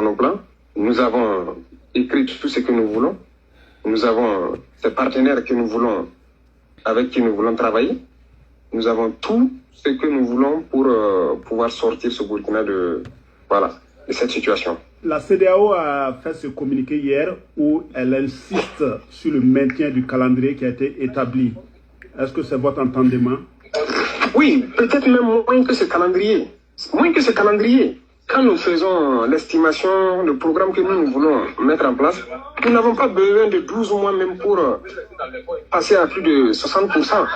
nos plans, nous avons écrit tout ce que nous voulons, nous avons ces partenaires que nous voulons, avec qui nous voulons travailler, nous avons tout ce que nous voulons pour pouvoir sortir ce Burkina de cette situation. La CEDEAO a fait ce communiqué hier où elle insiste sur le maintien du calendrier qui a été établi. Est-ce que c'est votre entendement? Oui, peut-être même moins que ce calendrier. Moins que ce calendrier. Quand nous faisons l'estimation, le programme que nous voulons mettre en place, nous n'avons pas besoin de 12 mois même pour passer à plus de 60%.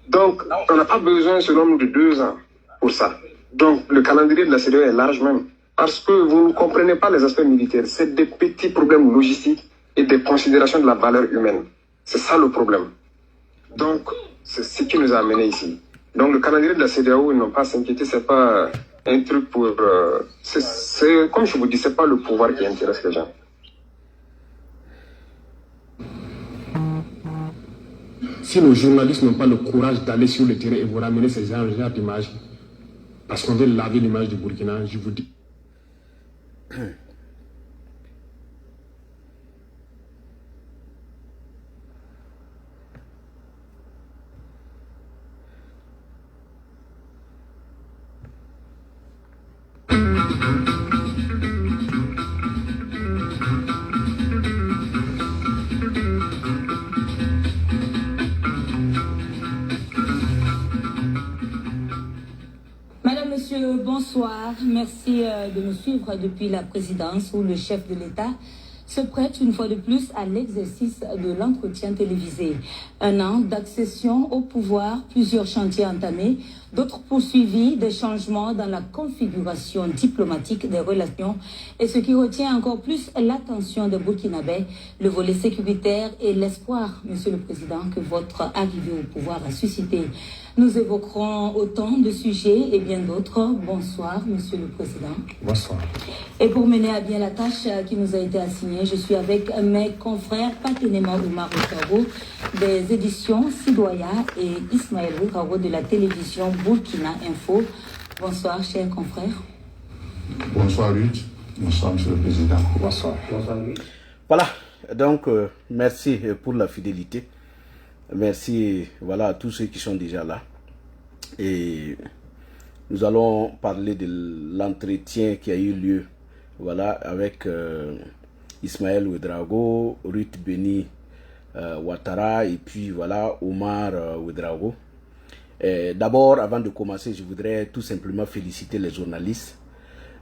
Donc, on n'a pas besoin selon de 2 ans pour ça. Donc, le calendrier de la CEDEAO est large même. Parce que vous ne comprenez pas les aspects militaires. C'est des petits problèmes logistiques et des considérations de la valeur humaine. C'est ça le problème. Donc, c'est ce qui nous a amenés ici. Donc, le calendrier de la CEDEAO, ils n'ont pas à s'inquiéter, c'est pas un truc pour... comme je vous dis, c'est pas le pouvoir qui intéresse les gens. Si nos journalistes n'ont pas le courage d'aller sur le terrain et vous ramener ces genres d'images, parce qu'on veut laver l'image du Burkina, je vous dis... Madame, Monsieur, bonsoir. Merci de nous suivre depuis la présidence où le chef de l'État se prête une fois de plus à l'exercice de l'entretien télévisé. 1 an d'accession au pouvoir, plusieurs chantiers entamés, d'autres poursuivis, des changements dans la configuration diplomatique des relations et ce qui retient encore plus l'attention des Burkinabés, le volet sécuritaire et l'espoir, Monsieur le Président, que votre arrivée au pouvoir a suscité. Nous évoquerons autant de sujets et bien d'autres. Bonsoir, Monsieur le Président. Bonsoir. Et pour mener à bien la tâche qui nous a été assignée, je suis avec mes confrères Patenema Oumar Oukarou des éditions Sidoya et Ismaël Oukarou de la télévision Burkina Info. Bonsoir, chers confrères. Bonsoir, Luc. Bonsoir, Monsieur le Président. Bonsoir. Bonsoir, Luc. Voilà, donc merci pour la fidélité. Merci à tous ceux qui sont déjà là. Et nous allons parler de l'entretien qui a eu lieu avec Ismaël Ouedraogo, Ruth Beni Ouattara et puis Omar Ouedraogo. D'abord, avant de commencer, je voudrais tout simplement féliciter les journalistes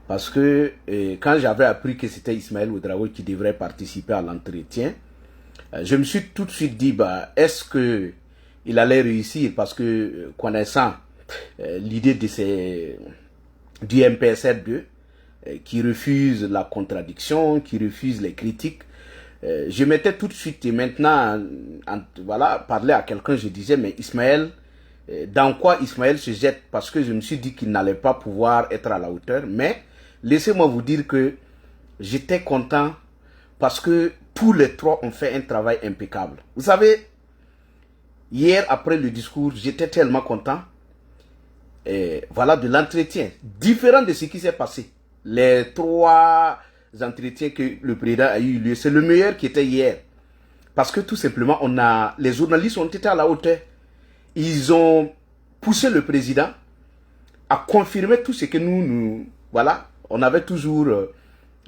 parce que quand j'avais appris que c'était Ismaël Ouedraogo qui devrait participer à l'entretien, je me suis tout de suite dit, est-ce que il allait réussir? Parce que connaissant l'idée du MPSR2, qui refuse la contradiction, qui refuse les critiques, je m'étais tout de suite, et maintenant, parler à quelqu'un, je disais, mais Ismaël, dans quoi Ismaël se jette? Parce que je me suis dit qu'il n'allait pas pouvoir être à la hauteur, mais laissez-moi vous dire que j'étais content parce que tous les trois ont fait un travail impeccable. Vous savez, hier après le discours, j'étais tellement content de l'entretien, différent de ce qui s'est passé. Les 3 entretiens que le président a eu lieu, c'est le meilleur qui était hier. Parce que tout simplement, les journalistes ont été à la hauteur. Ils ont poussé le président à confirmer tout ce que on avait toujours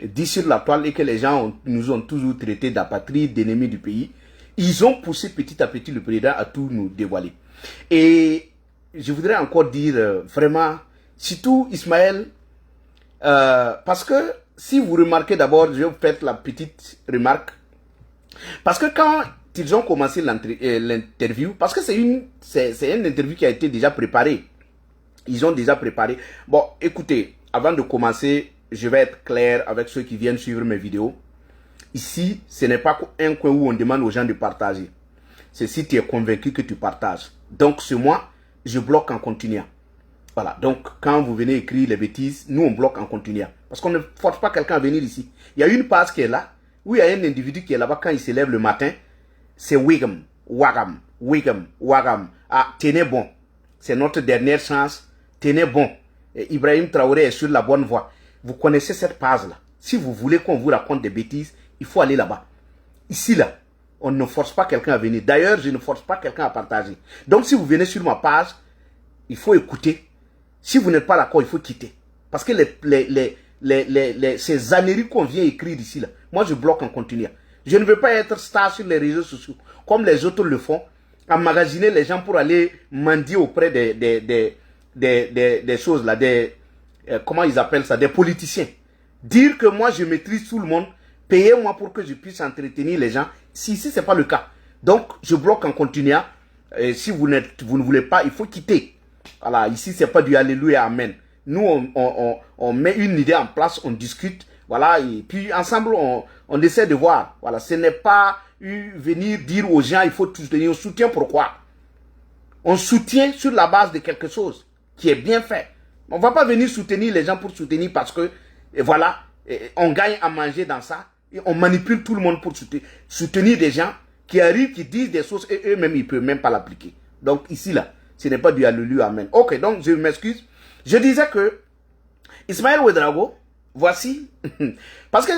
dit sur la toile et que les gens nous ont toujours traité d'apatrides, d'ennemis du pays. Ils ont poussé petit à petit le président à tout nous dévoiler. Et je voudrais encore dire vraiment, surtout Ismaël, parce que si vous remarquez d'abord, je vais vous faire la petite remarque, parce que quand ils ont commencé l'interview, parce que c'est une interview qui a été déjà préparée, ils ont déjà préparé. Bon, écoutez, avant de commencer, je vais être clair avec ceux qui viennent suivre mes vidéos. Ici, ce n'est pas un coin où on demande aux gens de partager. C'est si tu es convaincu que tu partages. Donc, c'est moi, je bloque en continuant. Voilà. Donc, quand vous venez écrire les bêtises, nous, on bloque en continuant. Parce qu'on ne force pas quelqu'un à venir ici. Il y a une page qui est là, où il y a un individu qui est là-bas quand il se lève le matin. C'est Wigam, Wagam, Wigam, Wagam. Ah, tenez bon. C'est notre dernière chance. Tenez bon. Et Ibrahim Traoré est sur la bonne voie. vous connaissez cette page-là. Si vous voulez qu'on vous raconte des bêtises, il faut aller là-bas. Ici, là, on ne force pas quelqu'un à venir. D'ailleurs, je ne force pas quelqu'un à partager. Donc, si vous venez sur ma page, il faut écouter. Si vous n'êtes pas d'accord, il faut quitter. Parce que ces âneries qu'on vient écrire ici, là, moi, je bloque en continu. Je ne veux pas être star sur les réseaux sociaux, comme les autres le font, emmagasiner les gens pour aller mendier auprès des choses là, comment ils appellent ça, des politiciens. Dire que moi, je maîtrise tout le monde, payez-moi pour que je puisse entretenir les gens. Si ici, ce n'est pas le cas. Donc, je bloque en continu. Et si vous ne voulez pas, il faut quitter. Voilà, ici, ce n'est pas du Alléluia, Amen. Nous, on met une idée en place, on discute. Voilà, et puis ensemble, on essaie de voir. Voilà, ce n'est pas venir dire aux gens, il faut soutenir. On soutient pourquoi? On soutient sur la base de quelque chose qui est bien fait. On ne va pas venir soutenir les gens pour soutenir parce que, et voilà, on gagne à manger dans ça. Et on manipule tout le monde pour soutenir des gens qui arrivent, qui disent des choses et eux-mêmes, ils ne peuvent même pas l'appliquer. Donc ici, là, ce n'est pas du Alléluia, Amen. Ok, donc je m'excuse. Je disais que Ismaël Ouedraogo, voici, parce que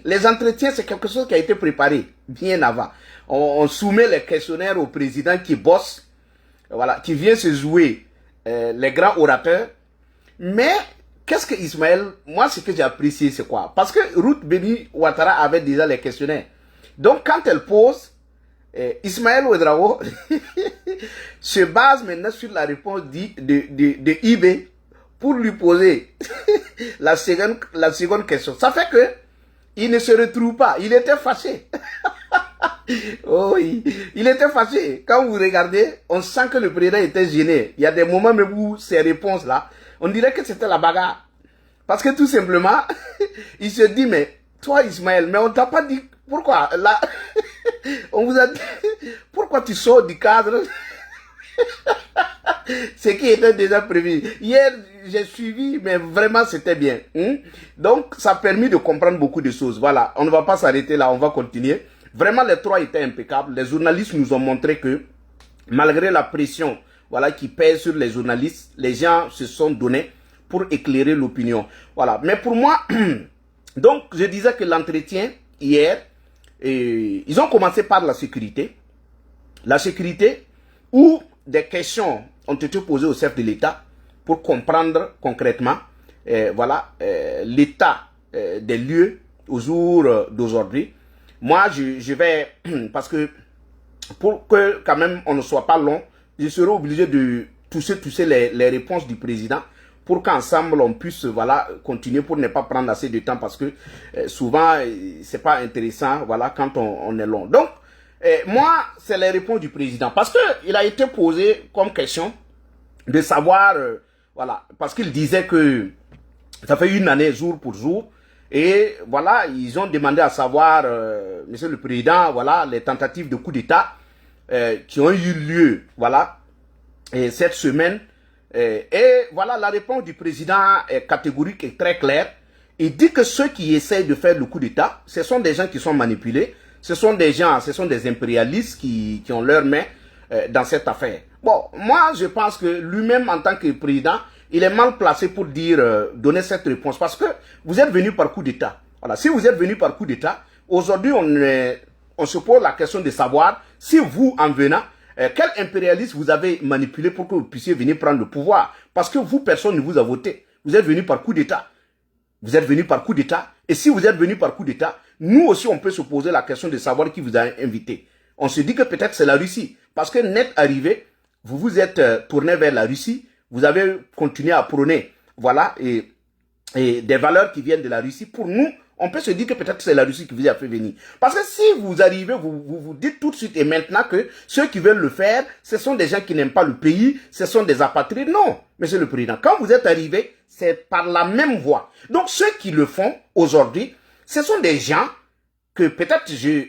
les entretiens, c'est quelque chose qui a été préparé bien avant. On soumet les questionnaires au président qui bosse, voilà, qui vient se jouer les grands orateurs. Mais qu'est-ce que Ismaël, moi ce que j'ai apprécié c'est quoi? Parce que Ruth Béni Ouattara avait déjà les questionnaires. Donc quand elle pose, Ismaël Ouedraogo se base maintenant sur la réponse de IB pour lui poser la seconde question. Ça fait que il ne se retrouve pas. Il était fâché. Oh oui, il était fâché. Quand vous regardez, on sent que le président était gêné. Il y a des moments même où ces réponses-là, on dirait que c'était la bagarre. Parce que tout simplement, il se dit, mais toi Ismaël, mais on t'a pas dit pourquoi là, on vous a dit, pourquoi tu sors du cadre? Ce qui était déjà prévu. Hier, j'ai suivi, mais vraiment, c'était bien. Donc, ça a permis de comprendre beaucoup de choses. Voilà, on ne va pas s'arrêter là, on va continuer. Vraiment, les trois étaient impeccables. Les journalistes nous ont montré que, malgré la pression voilà, qui pèse sur les journalistes, les gens se sont donnés pour éclairer l'opinion. Voilà, mais pour moi, donc, je disais que l'entretien, hier, ils ont commencé par la sécurité. La sécurité, où des questions ont été posées au chef de l'État pour comprendre concrètement voilà, l'état des lieux au jour d'aujourd'hui. Moi, je vais, parce que pour que quand même on ne soit pas long, je serai obligé de toucher les réponses du président pour qu'ensemble on puisse voilà, continuer pour ne pas prendre assez de temps parce que souvent c'est pas intéressant voilà, quand on est long. Donc, moi, c'est les réponses du président. Parce qu'il a été posé comme question de savoir, voilà, parce qu'il disait que ça fait une année jour pour jour. Et voilà, ils ont demandé à savoir, monsieur le président, voilà, les tentatives de coup d'État qui ont eu lieu, voilà, cette semaine. Et voilà, la réponse du président est catégorique et très claire. Il dit que ceux qui essayent de faire le coup d'État, ce sont des gens qui sont manipulés. Ce sont des gens, ce sont des impérialistes qui ont leur main dans cette affaire. Bon, moi, je pense que lui-même, en tant que président, il est mal placé pour dire, donner cette réponse. Parce que vous êtes venu par coup d'État. Voilà, si vous êtes venu par coup d'État, aujourd'hui, on se pose la question de savoir si vous, en venant, quel impérialiste vous avez manipulé pour que vous puissiez venir prendre le pouvoir. Parce que vous, personne ne vous a voté. Vous êtes venu par coup d'État. Vous êtes venu par coup d'État. Et si vous êtes venu par coup d'État, nous aussi, on peut se poser la question de savoir qui vous a invité. On se dit que peut-être c'est la Russie. Parce que net arrivé, vous vous êtes tourné vers la Russie. Vous avez continué à prôner, voilà, et des valeurs qui viennent de la Russie. Pour nous, on peut se dire que peut-être c'est la Russie qui vous a fait venir. Parce que si vous arrivez, vous dites tout de suite et maintenant que ceux qui veulent le faire, ce sont des gens qui n'aiment pas le pays, ce sont des apatrides. Non, monsieur le président, quand vous êtes arrivé, c'est par la même voie. Donc ceux qui le font aujourd'hui, ce sont des gens que peut-être,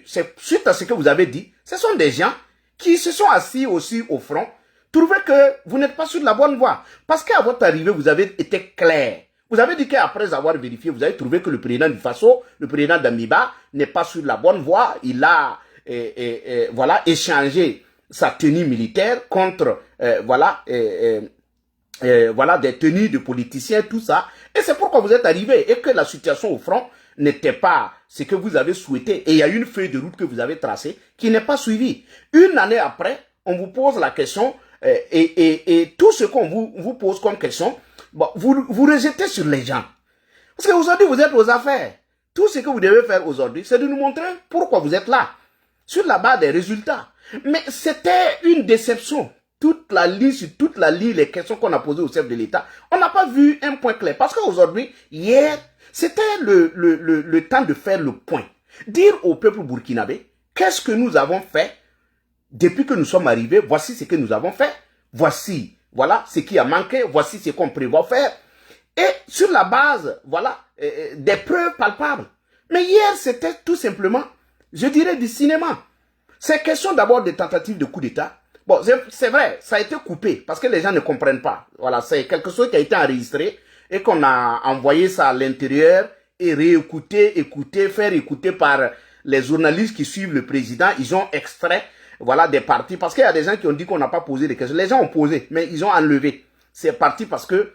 c'est suite à ce que vous avez dit, ce sont des gens qui se sont assis aussi au front, trouvez que vous n'êtes pas sur la bonne voie. Parce qu'à votre arrivée, vous avez été clair. Vous avez dit qu'après avoir vérifié, vous avez trouvé que le président du Faso, le président d'Amiba, n'est pas sur la bonne voie. Il a voilà, échangé sa tenue militaire contre voilà, voilà, des tenues de politiciens, tout ça. Et c'est pourquoi vous êtes arrivé et que la situation au front n'était pas ce que vous avez souhaité. Et il y a une feuille de route que vous avez tracée qui n'est pas suivie. Une année après, on vous pose la question et tout ce qu'on vous pose comme question, bon, vous rejetez sur les gens. Parce qu'aujourd'hui, vous êtes aux affaires. Tout ce que vous devez faire aujourd'hui, c'est de nous montrer pourquoi vous êtes là, sur la base des résultats. Mais c'était une déception. Toute la ligne, sur toute la ligne, les questions qu'on a posées au chef de l'État, on n'a pas vu un point clair. Parce qu'aujourd'hui, hier, c'était le temps de faire le point. Dire au peuple burkinabé, qu'est-ce que nous avons fait depuis que nous sommes arrivés, voici ce que nous avons fait, voici, voilà, ce qui a manqué, voici ce qu'on prévoit faire. Et sur la base, voilà, des preuves palpables. Mais hier, c'était tout simplement, je dirais, du cinéma. C'est question d'abord des tentatives de coup d'État. Bon, c'est vrai, ça a été coupé parce que les gens ne comprennent pas. Voilà, c'est quelque chose qui a été enregistré et qu'on a envoyé ça à l'intérieur et réécouté, faire écouter par les journalistes qui suivent le président. Ils ont extrait, voilà, des parties parce qu'il y a des gens qui ont dit qu'on n'a pas posé des questions. Les gens ont posé, mais ils ont enlevé. C'est parti parce que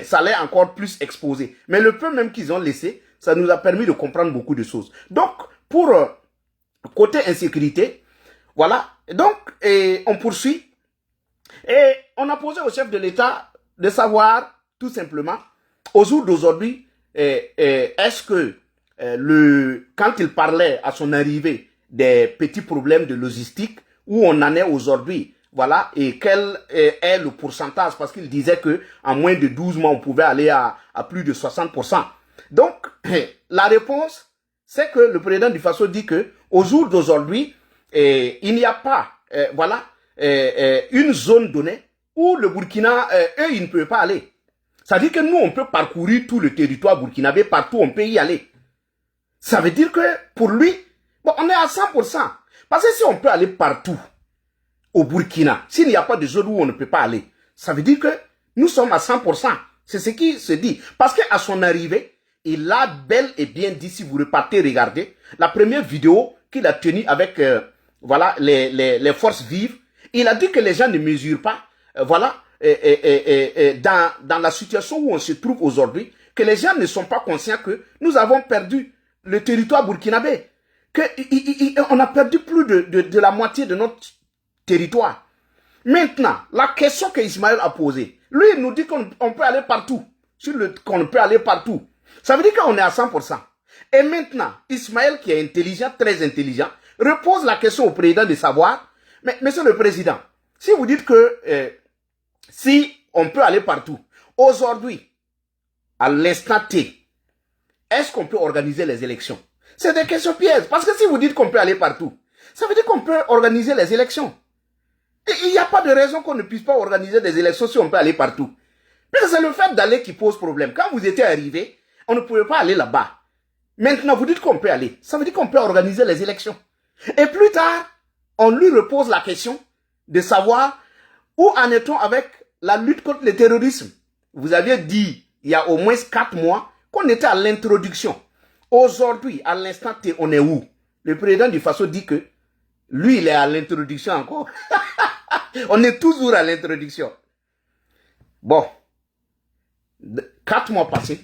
ça allait encore plus exposer. Mais le peu même qu'ils ont laissé, ça nous a permis de comprendre beaucoup de choses. Donc, pour côté insécurité, voilà, donc on poursuit. Et on a posé au chef de l'État de savoir, tout simplement, au jour d'aujourd'hui, est-ce que quand il parlait à son arrivée des petits problèmes de logistique, où on en est aujourd'hui, voilà, et quel est le pourcentage, parce qu'il disait que en moins de 12 mois, on pouvait aller à plus de 60%. Donc, la réponse, c'est que le président du Faso dit que au jour d'aujourd'hui, il n'y a pas, voilà, une zone donnée où le Burkina, eux, ils ne peuvent pas aller. Ça veut dire que nous, on peut parcourir tout le territoire burkinabé, partout, on peut y aller. Ça veut dire que pour lui, bon, on est à 100%. Parce que si on peut aller partout, au Burkina, s'il n'y a pas de zone où on ne peut pas aller, ça veut dire que nous sommes à 100%. C'est ce qui se dit. Parce qu'à son arrivée, il a bel et bien dit, si vous repartez regarder, la première vidéo qu'il a tenue avec voilà, les forces vives, il a dit que les gens ne mesurent pas, voilà, dans la situation où on se trouve aujourd'hui, que les gens ne sont pas conscients que nous avons perdu le territoire burkinabé, qu'on a perdu plus de la moitié de notre territoire. Maintenant, la question que Ismaël a posée, lui, il nous dit qu'on peut aller partout. Qu'on peut aller partout. Ça veut dire qu'on est à 100%. Et maintenant, Ismaël, qui est intelligent, très intelligent, repose la question au président de savoir, mais monsieur le président, si vous dites que si on peut aller partout, aujourd'hui, à l'instant T, est-ce qu'on peut organiser les élections? C'est des questions pièges. Parce que si vous dites qu'on peut aller partout, ça veut dire qu'on peut organiser les élections. Et il n'y a pas de raison qu'on ne puisse pas organiser des élections si on peut aller partout. Mais c'est le fait d'aller qui pose problème. Quand vous étiez arrivé, on ne pouvait pas aller là-bas. Maintenant, vous dites qu'on peut aller. Ça veut dire qu'on peut organiser les élections. Et plus tard, on lui repose la question de savoir où en est-on avec la lutte contre le terrorisme. Vous aviez dit, il y a au moins 4 mois, qu'on était à l'introduction. Aujourd'hui, à l'instant T, on est où? Le président du Faso dit que lui, il est à l'introduction encore. On est toujours à l'introduction. Bon. 4 mois passés,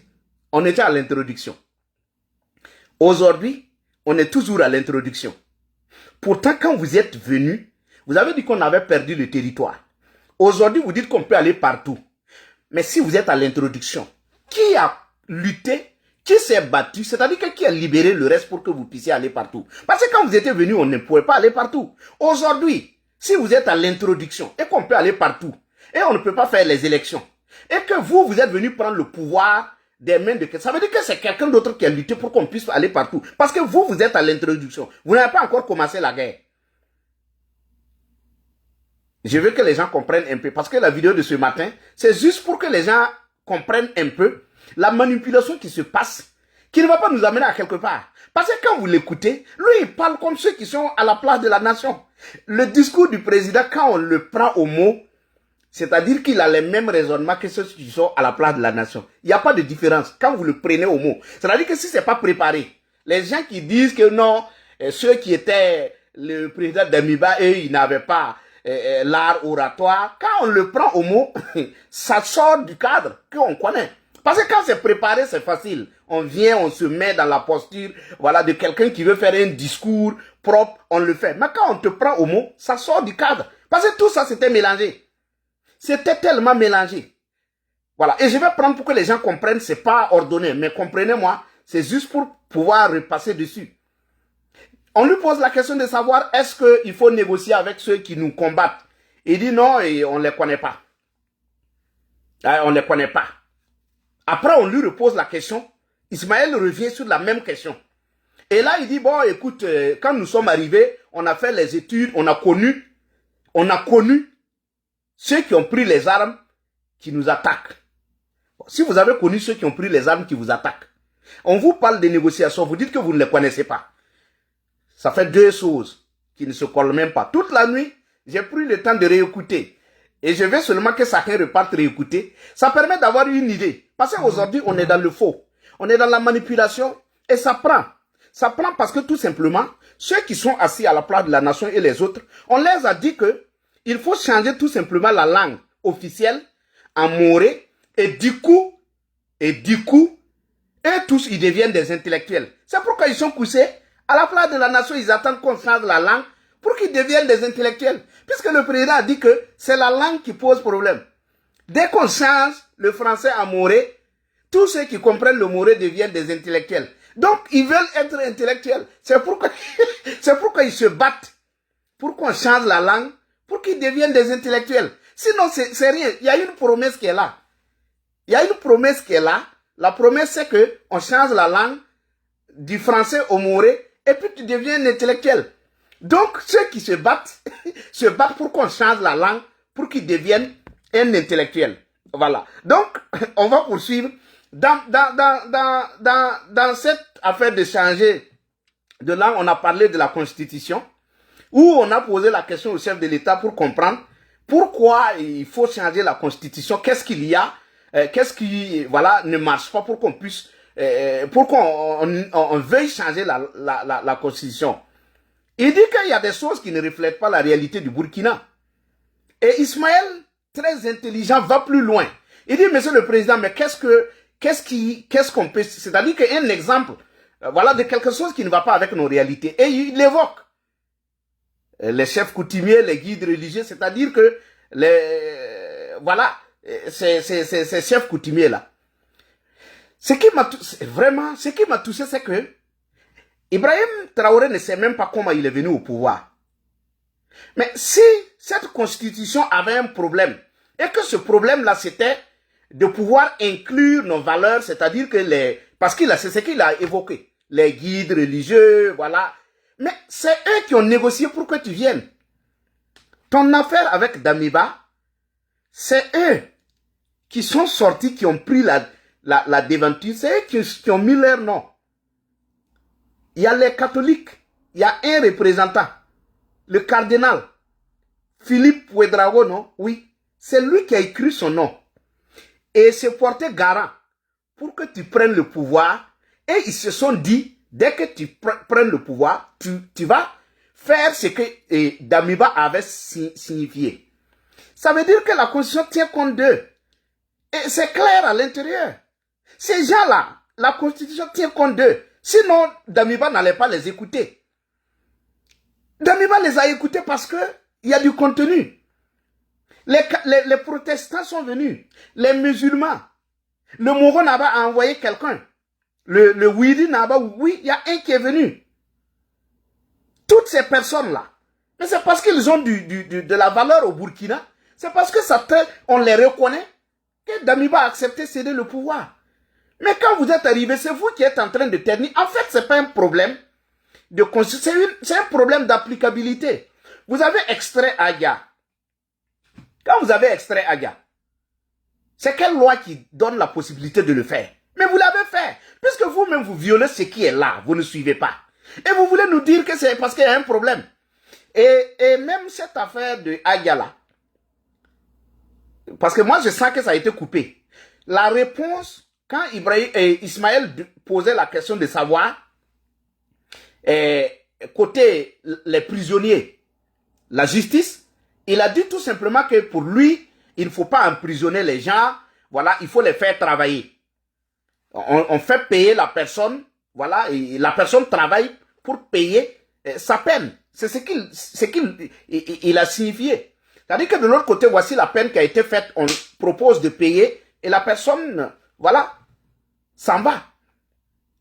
on était à l'introduction. Aujourd'hui, on est toujours à l'introduction. Pourtant, quand vous êtes venu, vous avez dit qu'on avait perdu le territoire. Aujourd'hui, vous dites qu'on peut aller partout. Mais si vous êtes à l'introduction, qui a lutté, qui s'est battu, c'est-à-dire qui a libéré le reste pour que vous puissiez aller partout? Parce que quand vous étiez venu, on ne pouvait pas aller partout. Aujourd'hui, si vous êtes à l'introduction et qu'on peut aller partout, et on ne peut pas faire les élections, et que vous êtes venu prendre le pouvoir des mains de quelqu'un, ça veut dire que c'est quelqu'un d'autre qui a lutté pour qu'on puisse aller partout. Parce que vous êtes à l'introduction. Vous n'avez pas encore commencé la guerre. Je veux que les gens comprennent un peu. Parce que la vidéo de ce matin, c'est juste pour que les gens comprennent un peu la manipulation qui se passe, qui ne va pas nous amener à quelque part. Parce que quand vous l'écoutez, lui, il parle comme ceux qui sont à la place de la nation. Le discours du président, quand on le prend au mot, c'est-à-dire qu'il a les mêmes raisonnements que ceux qui sont à la place de la nation. Il n'y a pas de différence quand vous le prenez au mot. C'est-à-dire que si ce n'est pas préparé, les gens qui disent que non, ceux qui étaient le président d'Amiba, eux, ils n'avaient pas l'art oratoire, quand on le prend au mot, ça sort du cadre qu'on connaît. Parce que quand c'est préparé, c'est facile. On vient, on se met dans la posture, voilà, de quelqu'un qui veut faire un discours propre, on le fait. Mais quand on te prend au mot, ça sort du cadre. Parce que tout ça, c'était mélangé. C'était tellement mélangé. Voilà. Et je vais prendre pour que les gens comprennent, c'est pas ordonné, mais comprenez-moi, c'est juste pour pouvoir repasser dessus. On lui pose la question de savoir, est-ce qu'il faut négocier avec ceux qui nous combattent? Il dit non, et on ne les connaît pas. On ne les connaît pas. Après, on lui repose la question. Ismaël revient sur la même question. Et là, il dit, bon, écoute, quand nous sommes arrivés, on a fait les études, on a connu ceux qui ont pris les armes qui nous attaquent. Si vous avez connu ceux qui ont pris les armes qui vous attaquent, on vous parle de négociations, vous dites que vous ne les connaissez pas. Ça fait deux choses qui ne se collent même pas. Toute la nuit, j'ai pris le temps de réécouter. Et je veux seulement que chacun reparte réécouter. Ça permet d'avoir une idée. Parce qu'aujourd'hui, on est dans le faux. On est dans la manipulation. Et ça prend. Ça prend parce que tout simplement, ceux qui sont assis à la place de la nation et les autres, on les a dit que il faut changer tout simplement la langue officielle en moré. Et du coup, eux tous, ils deviennent des intellectuels. C'est pourquoi ils sont couchés. À la place de la nation, ils attendent qu'on change la langue pour qu'ils deviennent des intellectuels. Puisque le président a dit que c'est la langue qui pose problème. Dès qu'on change le français en moré, tous ceux qui comprennent le moré deviennent des intellectuels. Donc, ils veulent être intellectuels. C'est pourquoi ils se battent pour qu'on change la langue, pour qu'ils deviennent des intellectuels. Sinon, c'est rien. Il y a une promesse qui est là. Il y a une promesse qui est là. La promesse, c'est qu'on change la langue du français au moré, et puis tu deviens un intellectuel. Donc, ceux qui se battent pour qu'on change la langue, pour qu'ils deviennent un intellectuel. Voilà. Donc, on va poursuivre. Dans cette affaire de changer de langue, on a parlé de la Constitution, où on a posé la question au chef de l'État pour comprendre pourquoi il faut changer la Constitution, qu'est-ce qu'il y a, qu'est-ce qui, voilà, ne marche pas pour qu'on puisse, pour qu'on veuille changer la Constitution. Il dit qu'il y a des choses qui ne reflètent pas la réalité du Burkina. Et Ismaël, très intelligent, va plus loin. Il dit, monsieur le président, mais qu'est-ce qu'on peut, c'est-à-dire qu'un exemple, voilà, de quelque chose qui ne va pas avec nos réalités. Et il évoque les chefs coutumiers, les guides religieux, c'est-à-dire que voilà, ces chefs coutumiers-là. Ce qui m'a touché, c'est que Ibrahim Traoré ne sait même pas comment il est venu au pouvoir. Mais si cette constitution avait un problème, et que ce problème-là, c'était de pouvoir inclure nos valeurs, c'est-à-dire que parce que c'est ce qu'il a évoqué, les guides religieux, voilà. Mais c'est eux qui ont négocié pour que tu viennes. Ton affaire avec Damiba, c'est eux qui sont sortis, qui ont pris la déventure, c'est eux qui ont mis leur nom. Il y a les catholiques, il y a un représentant, le cardinal, Philippe Ouedraogo, non? Oui, c'est lui qui a écrit son nom. Et s'est porté garant pour que tu prennes le pouvoir. Et ils se sont dit, dès que tu prennes le pouvoir, tu vas faire ce que Damiba avait signifié. Ça veut dire que la Constitution tient compte d'eux. Et c'est clair à l'intérieur. Ces gens-là, la Constitution tient compte d'eux. Sinon, Damiba n'allait pas les écouter. Damiba les a écoutés parce que il y a du contenu. Les protestants sont venus. Les musulmans. Le Moro Naba a envoyé quelqu'un. Le Widi Naba, oui, il y a un qui est venu. Toutes ces personnes-là. Mais c'est parce qu'ils ont de la valeur au Burkina. C'est parce que on les reconnaît que Damiba a accepté de céder le pouvoir. Mais quand vous êtes arrivé, c'est vous qui êtes en train de ternir. En fait, ce n'est pas un problème de constitution, c'est un problème d'applicabilité. Vous avez extrait Agia. Quand vous avez extrait Agia, c'est quelle loi qui donne la possibilité de le faire? Mais vous l'avez fait. Puisque vous-même, vous violez ce qui est là. Vous ne suivez pas. Et vous voulez nous dire que c'est parce qu'il y a un problème. Et même cette affaire de Agia là, parce que moi, je sens que ça a été coupé. La réponse, quand Ismaël posait la question de savoir, côté les prisonniers, la justice, Il a dit tout simplement que pour lui, il ne faut pas emprisonner les gens. Voilà, il faut les faire travailler. On fait payer la personne. Voilà, et la personne travaille pour payer sa peine. C'est ce qu'il a signifié. C'est-à-dire que de l'autre côté, voici la peine qui a été faite. On propose de payer et la personne, voilà, s'en va.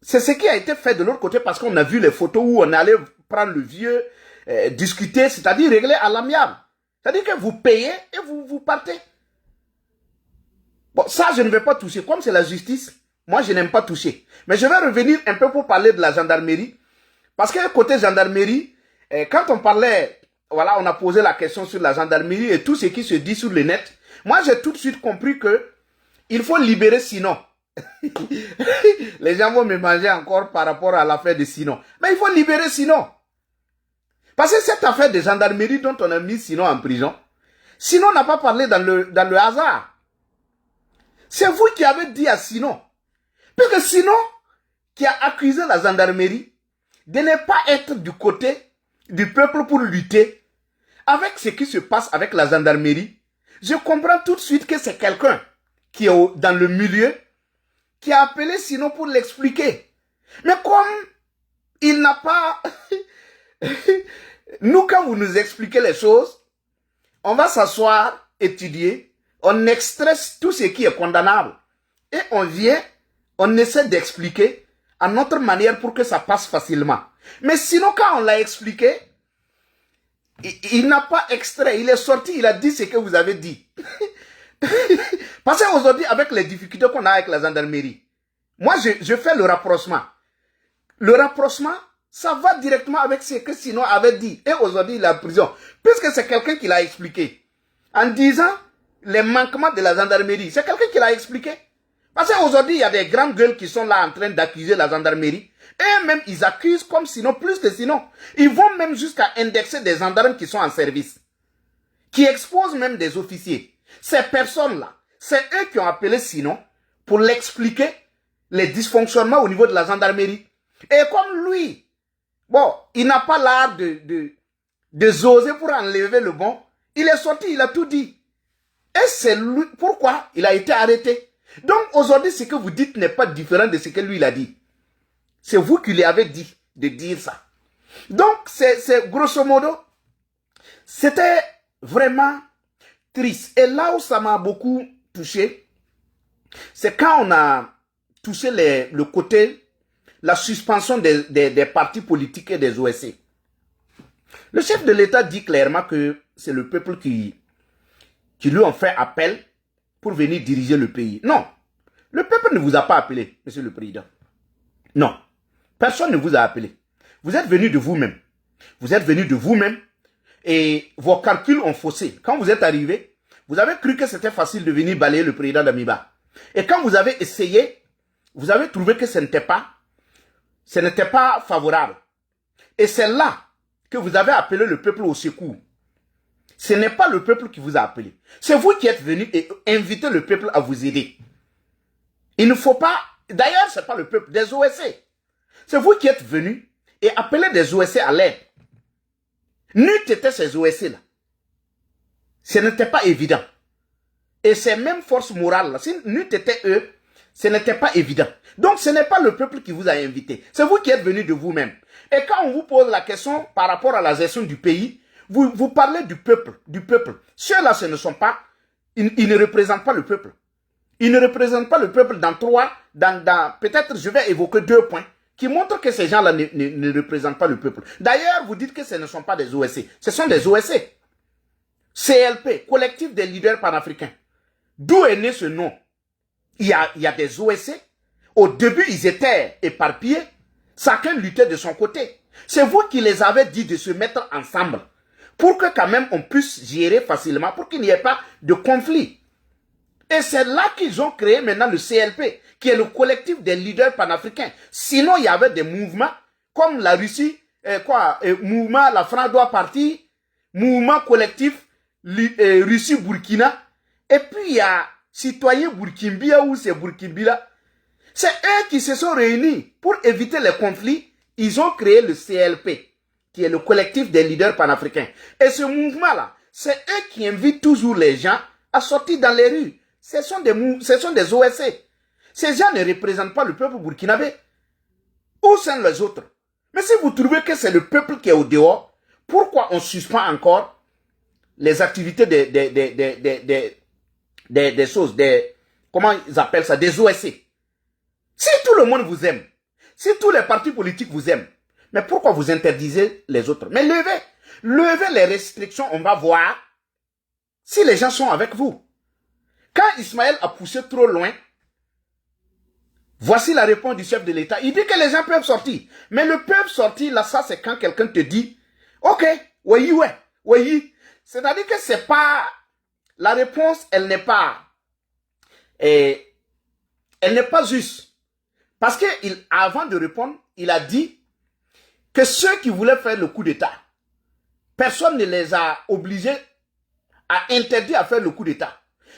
C'est ce qui a été fait de l'autre côté parce qu'on a vu les photos où on allait prendre le vieux, discuter, c'est-à-dire régler à l'amiable. C'est-à-dire que vous payez et vous partez. Bon, ça, je ne vais pas toucher. Comme c'est la justice, moi, je n'aime pas toucher. Mais je vais revenir un peu pour parler de la gendarmerie. Parce que côté gendarmerie, quand on parlait, voilà, on a posé la question sur la gendarmerie et tout ce qui se dit sur le net. Moi, j'ai tout de suite compris que il faut libérer Sinon. Les gens vont me manger encore par rapport à l'affaire de Sinon. Mais il faut libérer Sinon. Parce que cette affaire de gendarmerie dont on a mis Sinon en prison, Sinon n'a pas parlé dans le hasard. C'est vous qui avez dit à Sinon. Parce que Sinon, qui a accusé la gendarmerie de ne pas être du côté du peuple pour lutter avec ce qui se passe avec la gendarmerie, je comprends tout de suite que c'est quelqu'un qui est dans le milieu, qui a appelé Sinon pour l'expliquer. Mais comme il n'a pas... Nous, quand vous nous expliquez les choses, on va s'asseoir, étudier, on extrait tout ce qui est condamnable. Et on vient, on essaie d'expliquer à notre manière pour que ça passe facilement. Mais sinon, quand on l'a expliqué, il n'a pas extrait, il est sorti, il a dit ce que vous avez dit. Parce qu'aujourd'hui, avec les difficultés qu'on a avec la gendarmerie, moi, je fais le rapprochement. Le rapprochement, ça va directement avec ce que Sinon avait dit. Et aujourd'hui, il est en prison. Puisque c'est quelqu'un qui l'a expliqué. En disant les manquements de la gendarmerie. C'est quelqu'un qui l'a expliqué. Parce qu'aujourd'hui, il y a des grandes gueules qui sont là en train d'accuser la gendarmerie. Et même, ils accusent comme Sinon, plus que Sinon. Ils vont même jusqu'à indexer des gendarmes qui sont en service. Qui exposent même des officiers. Ces personnes-là, c'est eux qui ont appelé Sinon pour l'expliquer les dysfonctionnements au niveau de la gendarmerie. Et comme lui, bon, il n'a pas l'art de zoser pour enlever le bon, il est sorti, il a tout dit. Et c'est lui, pourquoi il a été arrêté. Donc aujourd'hui, ce que vous dites n'est pas différent de ce que lui il a dit. C'est vous qui lui avez dit de dire ça. Donc, c'est grosso modo, c'était vraiment triste. Et là où ça m'a beaucoup touché, c'est quand on a touché le côté, la suspension des partis politiques et des OSC. Le chef de l'État dit clairement que c'est le peuple qui lui ont fait appel pour venir diriger le pays. Non, le peuple ne vous a pas appelé, monsieur le président. Non, personne ne vous a appelé. Vous êtes venu de vous-même. Vous êtes venu de vous-même et vos calculs ont faussé. Quand vous êtes arrivé, vous avez cru que c'était facile de venir balayer le président d'Amiba. Et quand vous avez essayé, vous avez trouvé que ce n'était pas favorable. Et c'est là que vous avez appelé le peuple au secours. Ce n'est pas le peuple qui vous a appelé. C'est vous qui êtes venu et invité le peuple à vous aider. Il ne faut pas... D'ailleurs, ce n'est pas le peuple, des OSC. C'est vous qui êtes venu et appelé des OSC à l'aide. N'eût été ces OSC-là. Ce n'était pas évident. Et ces mêmes forces morales-là, si n'eût été eux, ce n'était pas évident. Donc, ce n'est pas le peuple qui vous a invité. C'est vous qui êtes venu de vous-même. Et quand on vous pose la question par rapport à la gestion du pays, vous parlez du peuple, Ceux-là, ce ne sont pas, ils ne représentent pas le peuple. Ils ne représentent pas le peuple peut-être je vais évoquer 2 points qui montrent que ces gens-là ne représentent pas le peuple. D'ailleurs, vous dites que ce ne sont pas des OSC. Ce sont des OSC. CLP, Collectif des leaders panafricains. D'où est né ce nom? Il y a des OSC. Au début, ils étaient éparpillés. Chacun luttait de son côté. C'est vous qui les avez dit de se mettre ensemble pour que quand même on puisse gérer facilement, pour qu'il n'y ait pas de conflit. Et c'est là qu'ils ont créé maintenant le CLP, qui est le collectif des leaders panafricains. Sinon, il y avait des mouvements comme la Russie, mouvement la France doit partir, mouvement collectif Russie-Burkina, et puis il y a citoyens burkinabés ou c'est Burkinabé. C'est eux qui se sont réunis pour éviter les conflits. Ils ont créé le CLP, qui est le collectif des leaders panafricains. Et ce mouvement-là, c'est eux qui invitent toujours les gens à sortir dans les rues. Ce sont des OSC. Ces gens ne représentent pas le peuple burkinabé. Où sont les autres? Mais si vous trouvez que c'est le peuple qui est au dehors, pourquoi on suspend encore les activités des choses, comment ils appellent ça, des OSC? Si tout le monde vous aime, si tous les partis politiques vous aiment, mais pourquoi vous interdisez les autres? Mais levez les restrictions, on va voir si les gens sont avec vous. Quand Ismaël a poussé trop loin, voici la réponse du chef de l'État. Il dit que les gens peuvent sortir. Mais le peuvent sortir, là, ça, c'est quand quelqu'un te dit, ok, oui. C'est-à-dire que c'est pas, la réponse, elle n'est pas juste. Parce que avant de répondre, il a dit que ceux qui voulaient faire le coup d'État, personne ne les a obligés à interdire à faire le coup d'État.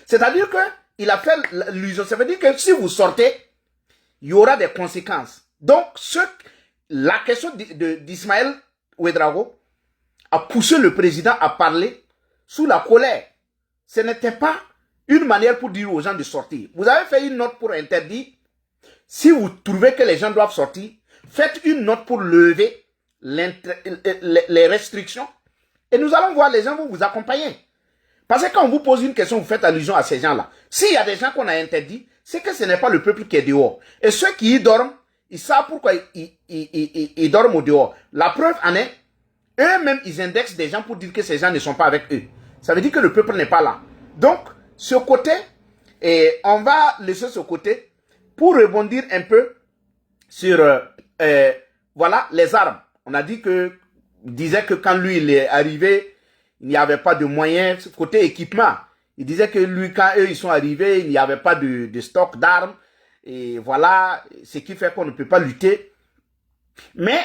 C'est-à-dire qu'il a fait l'illusion. Ça veut dire que si vous sortez, il y aura des conséquences. Donc, la question d'Ismaël Ouedraogo a poussé le président à parler sous la colère. Ce n'était pas une manière pour dire aux gens de sortir. Vous avez fait une note pour interdire. Si vous trouvez que les gens doivent sortir, faites une note pour lever les restrictions. Et nous allons voir, les gens vont vous accompagner. Parce que quand on vous pose une question, vous faites allusion à ces gens-là. S'il y a des gens qu'on a interdits, c'est que ce n'est pas le peuple qui est dehors. Et ceux qui y dorment, ils savent pourquoi ils dorment au dehors. La preuve en est, eux-mêmes, ils indexent des gens pour dire que ces gens ne sont pas avec eux. Ça veut dire que le peuple n'est pas là. Donc, ce côté, on va laisser ce côté pour rebondir un peu sur, voilà, les armes. On a dit que, il disait que quand lui, il est arrivé, il n'y avait pas de moyens, côté équipement. Il disait que lui, quand eux, ils sont arrivés, il n'y avait pas de stock d'armes. Et voilà, ce qui fait qu'on ne peut pas lutter. Mais,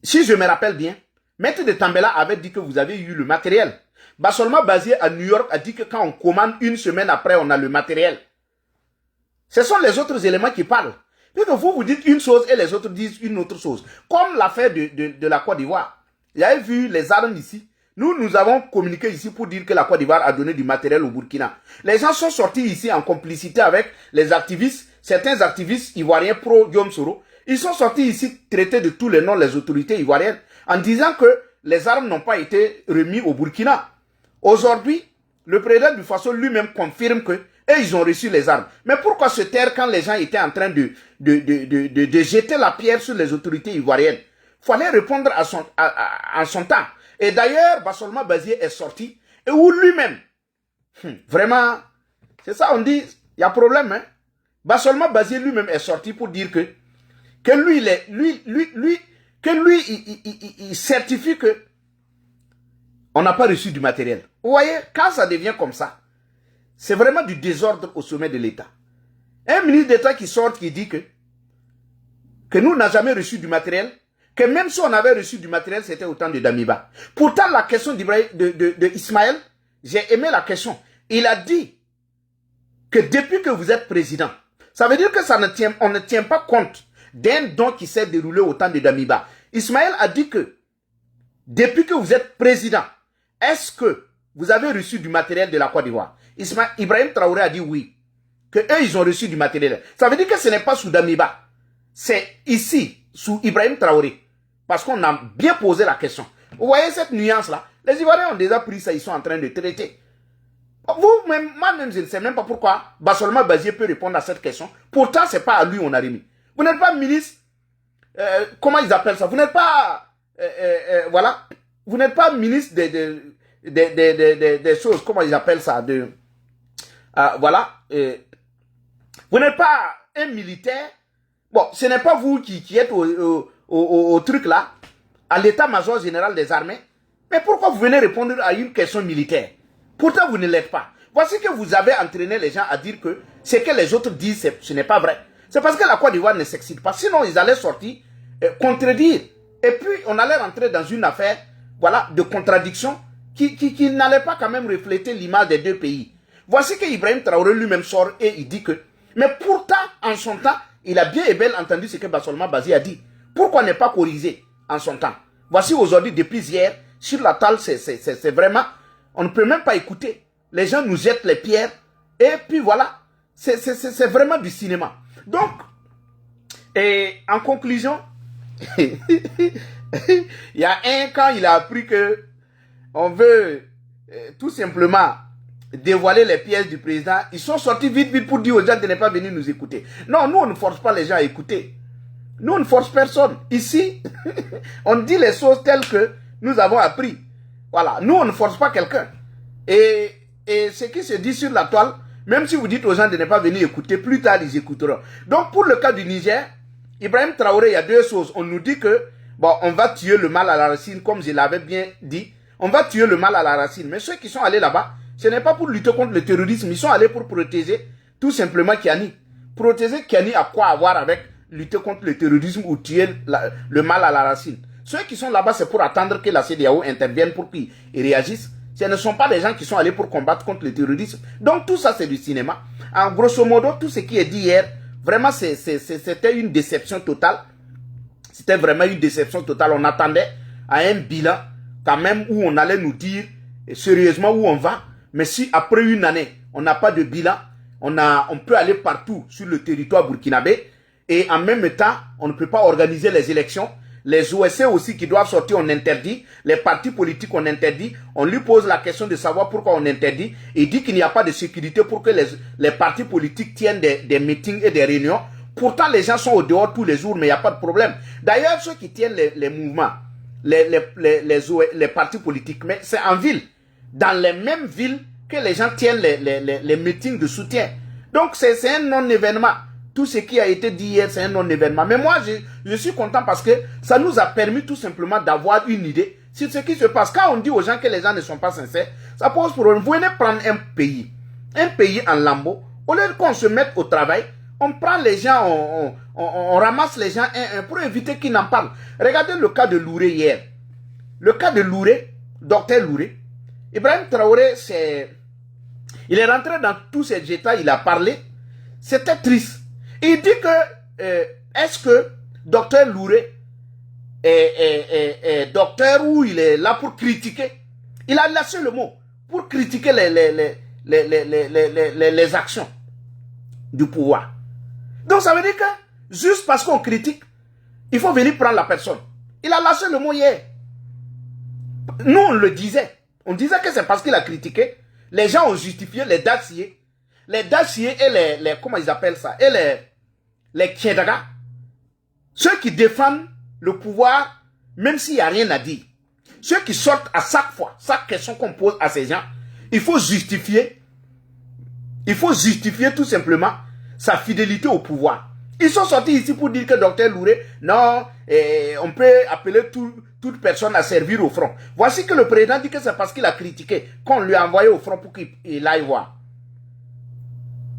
si je me rappelle bien, Maître de Tambela avait dit que vous avez eu le matériel. Basolma, basé à New York, a dit que quand on commande, une semaine après, on a le matériel. Ce sont les autres éléments qui parlent. Puis que vous dites une chose et les autres disent une autre chose. Comme l'affaire de la Côte d'Ivoire. Vous avez vu les armes ici. Nous avons communiqué ici pour dire que la Côte d'Ivoire a donné du matériel au Burkina. Les gens sont sortis ici en complicité avec les activistes, certains activistes ivoiriens pro-Guillaume Soro. Ils sont sortis ici traités de tous les noms les autorités ivoiriennes en disant que les armes n'ont pas été remises au Burkina. Aujourd'hui, le président du Faso lui-même confirme que ils ont reçu les armes. Mais pourquoi se taire quand les gens étaient en train de jeter la pierre sur les autorités ivoiriennes? Il fallait répondre en son temps. Et d'ailleurs, Basolma Bazier est sorti, et où lui-même, vraiment, c'est ça on dit, il y a problème. Hein? Basolma Bazier lui-même est sorti pour dire que il certifie que on n'a pas reçu du matériel. Vous voyez, quand ça devient comme ça, c'est vraiment du désordre au sommet de l'État. Un ministre d'État qui sort, qui dit que nous n'avons jamais reçu du matériel, que même si on avait reçu du matériel, c'était au temps de Damiba. Pourtant, la question d'Ismaël, j'ai aimé la question. Il a dit que depuis que vous êtes président, ça veut dire que on ne tient pas compte d'un don qui s'est déroulé au temps de Damiba. Ismaël a dit que depuis que vous êtes président, est-ce que vous avez reçu du matériel de la Côte d'Ivoire? Ibrahim Traoré a dit oui, que eux ils ont reçu du matériel. Ça veut dire que ce n'est pas sous Damiba, c'est ici, sous Ibrahim Traoré. Parce qu'on a bien posé la question. Vous voyez cette nuance-là? Les Ivoiriens ont déjà pris ça, ils sont en train de traiter. Vous-même, moi-même, je ne sais même pas pourquoi Basolma Bazier peut répondre à cette question. Pourtant, ce n'est pas à lui qu'on a remis. Vous n'êtes pas ministre, comment ils appellent ça? Vous n'êtes pas, voilà, vous n'êtes pas ministre des choses, comment ils appellent ça? Voilà, vous n'êtes pas un militaire. Bon, ce n'est pas vous qui êtes au truc là, à l'état-major général des armées. Mais pourquoi vous venez répondre à une question militaire? Pourtant, vous ne l'êtes pas. Voici que vous avez entraîné les gens à dire que ce que les autres disent, ce n'est pas vrai. C'est parce que la Côte d'Ivoire ne s'excite pas. Sinon, ils allaient sortir, contredire. Et puis, on allait rentrer dans une affaire, voilà, de contradiction qui n'allait pas quand même refléter l'image des deux pays. Voici que Ibrahim Traoré lui-même sort et il dit que, mais pourtant, en son temps, il a bien et bien entendu ce que Basolma Bazier a dit. Pourquoi ne pas corriger en son temps? Voici aujourd'hui, depuis hier, sur la toile, c'est vraiment... On ne peut même pas écouter. Les gens nous jettent les pierres. Et puis voilà. C'est vraiment du cinéma. Donc, et en conclusion, il y a quand il a appris que on veut tout simplement dévoiler les pièces du président, ils sont sortis vite pour dire aux gens de ne pas venir nous écouter. Non, nous on ne force pas les gens à écouter. Nous on ne force personne. Ici, on dit les choses telles que nous avons appris. Voilà, nous on ne force pas quelqu'un. Et ce qui se dit sur la toile, même si vous dites aux gens de ne pas venir écouter, plus tard ils écouteront. Donc pour le cas du Niger, Ibrahim Traoré, il y a deux choses. On nous dit que, bon, on va tuer le mal à la racine, comme je l'avais bien dit. On va tuer le mal à la racine. Mais ceux qui sont allés là-bas, ce n'est pas pour lutter contre le terrorisme. Ils sont allés pour protéger tout simplement Kiani. Protéger Kiani a quoi à voir avec lutter contre le terrorisme ou tuer le mal à la racine. Ceux qui sont là-bas, c'est pour attendre que la CEDEAO intervienne pour qu'ils réagissent. Ce ne sont pas des gens qui sont allés pour combattre contre le terrorisme. Donc tout ça, c'est du cinéma. En grosso modo, tout ce qui est dit hier, vraiment, c'était une déception totale. C'était vraiment une déception totale. On attendait à un bilan, quand même, où on allait nous dire sérieusement où on va. Mais si après une année, on n'a pas de bilan, on peut aller partout sur le territoire burkinabé. Et en même temps, on ne peut pas organiser les élections. Les OSC aussi qui doivent sortir, on interdit. Les partis politiques, on interdit. On lui pose la question de savoir pourquoi on interdit. Il dit qu'il n'y a pas de sécurité pour que les partis politiques tiennent des meetings et des réunions. Pourtant, les gens sont au dehors tous les jours, mais il n'y a pas de problème. D'ailleurs, ceux qui tiennent les mouvements, les partis politiques, mais c'est en ville. Dans les mêmes villes que les gens tiennent les meetings de soutien. Donc, c'est un non-événement. Tout ce qui a été dit hier, c'est un non-événement. Mais moi, je suis content parce que ça nous a permis tout simplement d'avoir une idée sur ce qui se passe. Quand on dit aux gens que les gens ne sont pas sincères, ça pose problème. Vous venez prendre un pays en lambeaux, au lieu qu'on se mette au travail, on prend les gens, on ramasse les gens un pour éviter qu'ils n'en parlent. Regardez le cas de Louré hier. Le cas de Louré, docteur Louré. Ibrahim Traoré, il est rentré dans tous ces états, il a parlé. C'était triste. Il dit que, est-ce que docteur Louré est docteur ou il est là pour critiquer? Il a lâché le mot pour critiquer les actions du pouvoir. Donc ça veut dire que juste parce qu'on critique, il faut venir prendre la personne. Il a lâché le mot hier. Nous on le disait. On disait que c'est parce qu'il a critiqué. Les gens ont justifié les daciers. Les daciers et les comment ils appellent ça? Et les Kiedaga. Ceux qui défendent le pouvoir, même s'il n'y a rien à dire. Ceux qui sortent à chaque fois, chaque question qu'on pose à ces gens, il faut justifier tout simplement sa fidélité au pouvoir. Ils sont sortis ici pour dire que docteur Louré, non, on peut appeler toute personne à servir au front. Voici que le président dit que c'est parce qu'il a critiqué qu'on lui a envoyé au front pour qu'il aille voir.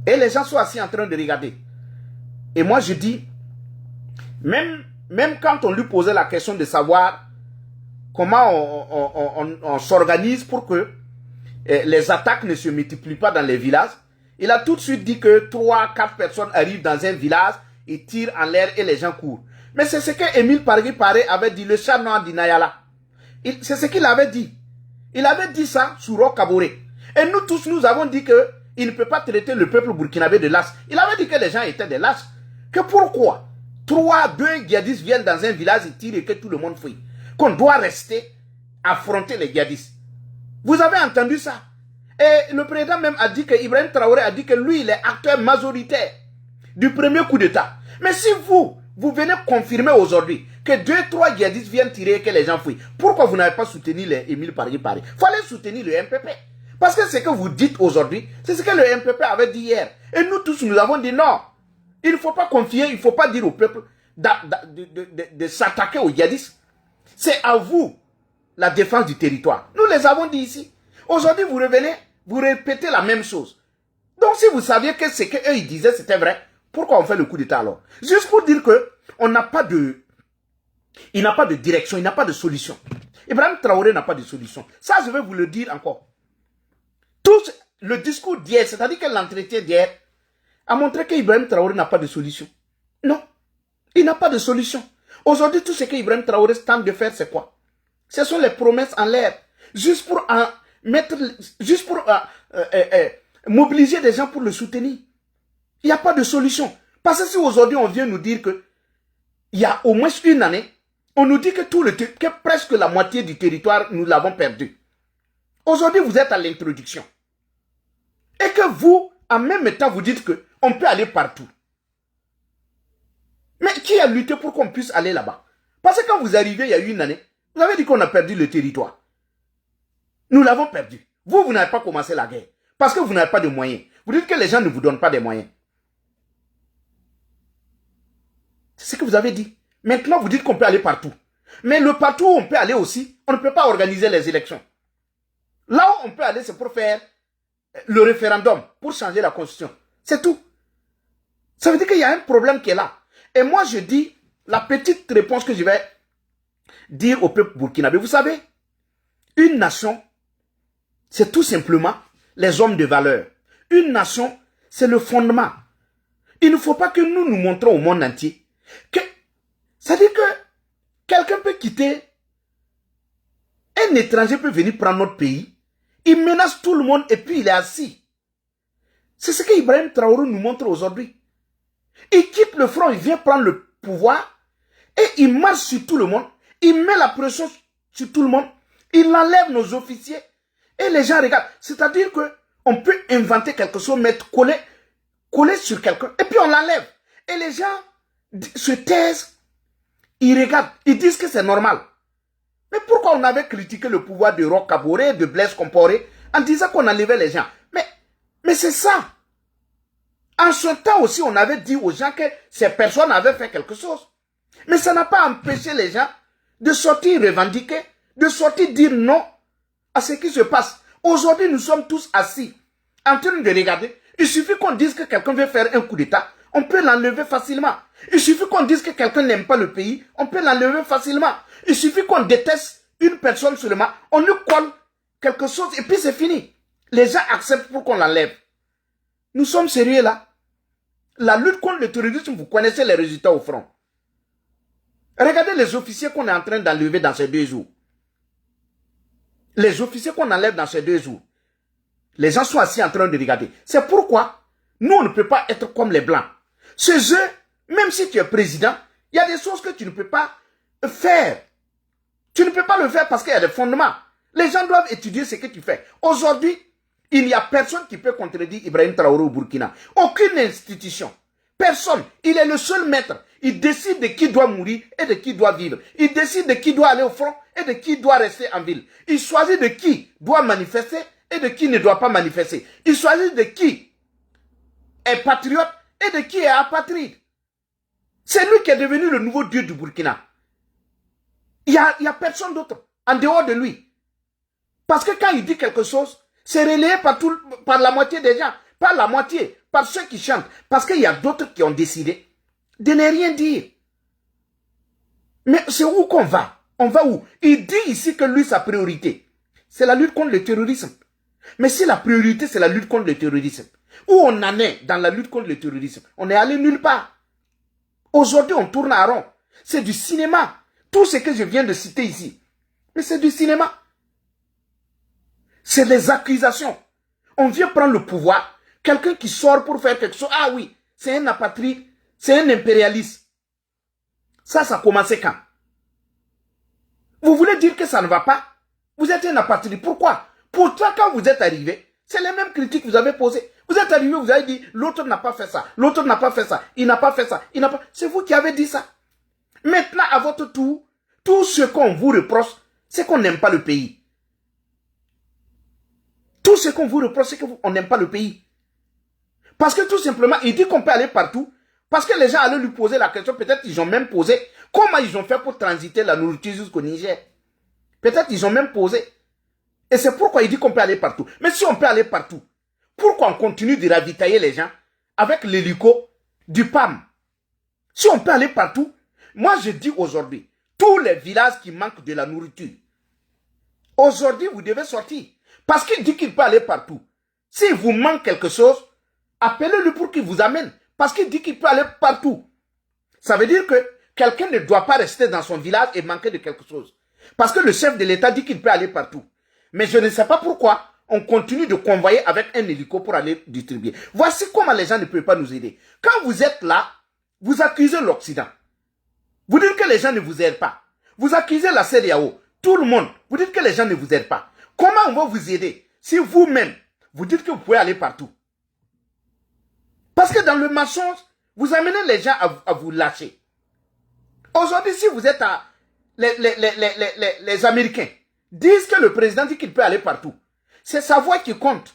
Et les gens sont assis en train de regarder. Et moi je dis, même quand on lui posait la question de savoir comment on s'organise pour que les attaques ne se multiplient pas dans les villages, il a tout de suite dit que 3-4 personnes arrivent dans un village et tirent en l'air et les gens courent. Mais c'est ce que Émile Paré avait dit, le chat noir d'Inayala. C'est ce qu'il avait dit. Il avait dit ça sur Roch Kaboré. Et nous tous, nous avons dit que il ne peut pas traiter le peuple burkinabé de lâches. Il avait dit que les gens étaient des lâches. Que pourquoi 2 djihadistes viennent dans un village et tirent et que tout le monde fuit. Qu'on doit rester affronter les djihadistes. Vous avez entendu ça? Et le président même a dit que Ibrahim Traoré a dit que lui, il est acteur majoritaire du premier coup d'État. Mais si vous venez confirmer aujourd'hui que 2-3 djihadistes viennent tirer et que les gens fuient, pourquoi vous n'avez pas soutenu les Émile Paré? Il fallait soutenir le MPP. Parce que ce que vous dites aujourd'hui, c'est ce que le MPP avait dit hier. Et nous tous, nous avons dit non. Il ne faut pas confier, il ne faut pas dire au peuple de s'attaquer aux djihadistes. C'est à vous la défense du territoire. Nous les avons dit ici. Aujourd'hui, vous revenez, vous répétez la même chose. Donc si vous saviez que ce qu'eux ils disaient c'était vrai, pourquoi on fait le coup d'État alors? Juste pour dire que il n'a pas de direction, il n'a pas de solution. Ibrahim Traoré n'a pas de solution. Ça, je vais vous le dire encore. Tout le discours d'hier, c'est-à-dire que l'entretien d'hier, a montré qu'Ibrahim Traoré n'a pas de solution. Non, il n'a pas de solution. Aujourd'hui, tout ce qu'Ibrahim Traoré tente de faire, c'est quoi? Ce sont les promesses en l'air. Juste pour mobiliser des gens pour le soutenir. Il n'y a pas de solution. Parce que si aujourd'hui on vient nous dire que il y a au moins une année, on nous dit que presque la moitié du territoire, nous l'avons perdu. Aujourd'hui, vous êtes à l'introduction. Et que vous, en même temps, vous dites qu'on peut aller partout. Mais qui a lutté pour qu'on puisse aller là-bas? Parce que quand vous arrivez il y a une année, vous avez dit qu'on a perdu le territoire. Nous l'avons perdu. Vous n'avez pas commencé la guerre. Parce que vous n'avez pas de moyens. Vous dites que les gens ne vous donnent pas des moyens. C'est ce que vous avez dit. Maintenant, vous dites qu'on peut aller partout. Mais le partout où on peut aller aussi, on ne peut pas organiser les élections. Là où on peut aller, c'est pour faire le référendum, pour changer la constitution. C'est tout. Ça veut dire qu'il y a un problème qui est là. Et moi, je dis, la petite réponse que je vais dire au peuple burkinabé, vous savez, une nation, c'est tout simplement les hommes de valeur. Une nation, c'est le fondement. Il ne faut pas que nous nous montrons au monde entier que, c'est-à-dire que quelqu'un peut quitter, un étranger peut venir prendre notre pays, il menace tout le monde et puis il est assis. C'est ce que Ibrahim Traoré nous montre aujourd'hui. Il quitte le front, il vient prendre le pouvoir et il marche sur tout le monde, il met la pression sur tout le monde, il enlève nos officiers et les gens regardent. C'est-à-dire que on peut inventer quelque chose, mettre coller sur quelqu'un et puis on l'enlève. Et les gens se taisent, ils regardent, ils disent que c'est normal. Mais pourquoi on avait critiqué le pouvoir de Roch Kaboré, de Blaise Compaoré, en disant qu'on enlevait les gens? Mais c'est ça. En ce temps aussi, on avait dit aux gens que ces personnes avaient fait quelque chose. Mais ça n'a pas empêché les gens de sortir revendiquer, de sortir dire non à ce qui se passe. Aujourd'hui, nous sommes tous assis, en train de regarder. Il suffit qu'on dise que quelqu'un veut faire un coup d'État, on peut l'enlever facilement. Il suffit qu'on dise que quelqu'un n'aime pas le pays, on peut l'enlever facilement. Il suffit qu'on déteste une personne seulement, on lui colle quelque chose et puis c'est fini. Les gens acceptent pour qu'on l'enlève. Nous sommes sérieux là. La lutte contre le terrorisme, vous connaissez les résultats au front. Regardez les officiers qu'on est en train d'enlever dans ces 2 jours. Les officiers qu'on enlève dans ces 2 jours. Les gens sont assis en train de regarder. C'est pourquoi nous, on ne peut pas être comme les Blancs. Chez eux, même si tu es président, il y a des choses que tu ne peux pas faire. Tu ne peux pas le faire parce qu'il y a des fondements. Les gens doivent étudier ce que tu fais. Aujourd'hui, il n'y a personne qui peut contredire Ibrahim Traoré au Burkina. Aucune institution. Personne. Il est le seul maître. Il décide de qui doit mourir et de qui doit vivre. Il décide de qui doit aller au front et de qui doit rester en ville. Il choisit de qui doit manifester et de qui ne doit pas manifester. Il choisit de qui est patriote et de qui est apatride. C'est lui qui est devenu le nouveau dieu du Burkina. Il n'y a personne d'autre en dehors de lui. Parce que quand il dit quelque chose, c'est relayé par la moitié des gens. Pas la moitié, par ceux qui chantent. Parce qu'il y a d'autres qui ont décidé de ne rien dire. Mais c'est où qu'on va? On va où? Il dit ici que lui, sa priorité, c'est la lutte contre le terrorisme. Mais si la priorité, c'est la lutte contre le terrorisme, où on en est dans la lutte contre le terrorisme? On est allé nulle part. Aujourd'hui, on tourne à rond. C'est du cinéma. Tout ce que je viens de citer ici. Mais c'est du cinéma. C'est des accusations. On vient prendre le pouvoir. Quelqu'un qui sort pour faire quelque chose. Ah oui, c'est un apatride. C'est un impérialiste. Ça a commencé quand? Vous voulez dire que ça ne va pas? Vous êtes un apatride. Pourquoi? Pourtant, quand vous êtes arrivé, c'est les mêmes critiques que vous avez posées. Vous êtes arrivé, vous avez dit, l'autre n'a pas fait ça. L'autre n'a pas fait ça. Il n'a pas fait ça. Il n'a pas... C'est vous qui avez dit ça. Maintenant, à votre tour, tout ce qu'on vous reproche, c'est qu'on n'aime pas le pays. Tout ce qu'on vous reproche, c'est qu'on n'aime pas le pays. Parce que tout simplement, il dit qu'on peut aller partout. Parce que les gens allaient lui poser la question, peut-être ils ont même posé, comment ils ont fait pour transiter la nourriture jusqu'au Niger. Peut-être ils ont même posé. Et c'est pourquoi il dit qu'on peut aller partout. Mais si on peut aller partout, pourquoi on continue de ravitailler les gens avec l'hélico du PAM? Si on peut aller partout, moi je dis aujourd'hui, tous les villages qui manquent de la nourriture, aujourd'hui vous devez sortir. Parce qu'il dit qu'il peut aller partout. S'il vous manque quelque chose, appelez-le pour qu'il vous amène. Parce qu'il dit qu'il peut aller partout. Ça veut dire que quelqu'un ne doit pas rester dans son village et manquer de quelque chose. Parce que le chef de l'État dit qu'il peut aller partout. Mais je ne sais pas pourquoi on continue de convoyer avec un hélico pour aller distribuer. Voici comment les gens ne peuvent pas nous aider. Quand vous êtes là, vous accusez l'Occident. Vous dites que les gens ne vous aident pas. Vous accusez la CEDEAO, tout le monde. Vous dites que les gens ne vous aident pas. Comment on va vous aider si vous-même, vous dites que vous pouvez aller partout? Parce que dans le mensonge, vous amenez les gens à vous lâcher. Aujourd'hui, si vous êtes à... Les Américains disent que le président dit qu'il peut aller partout. C'est sa voix qui compte.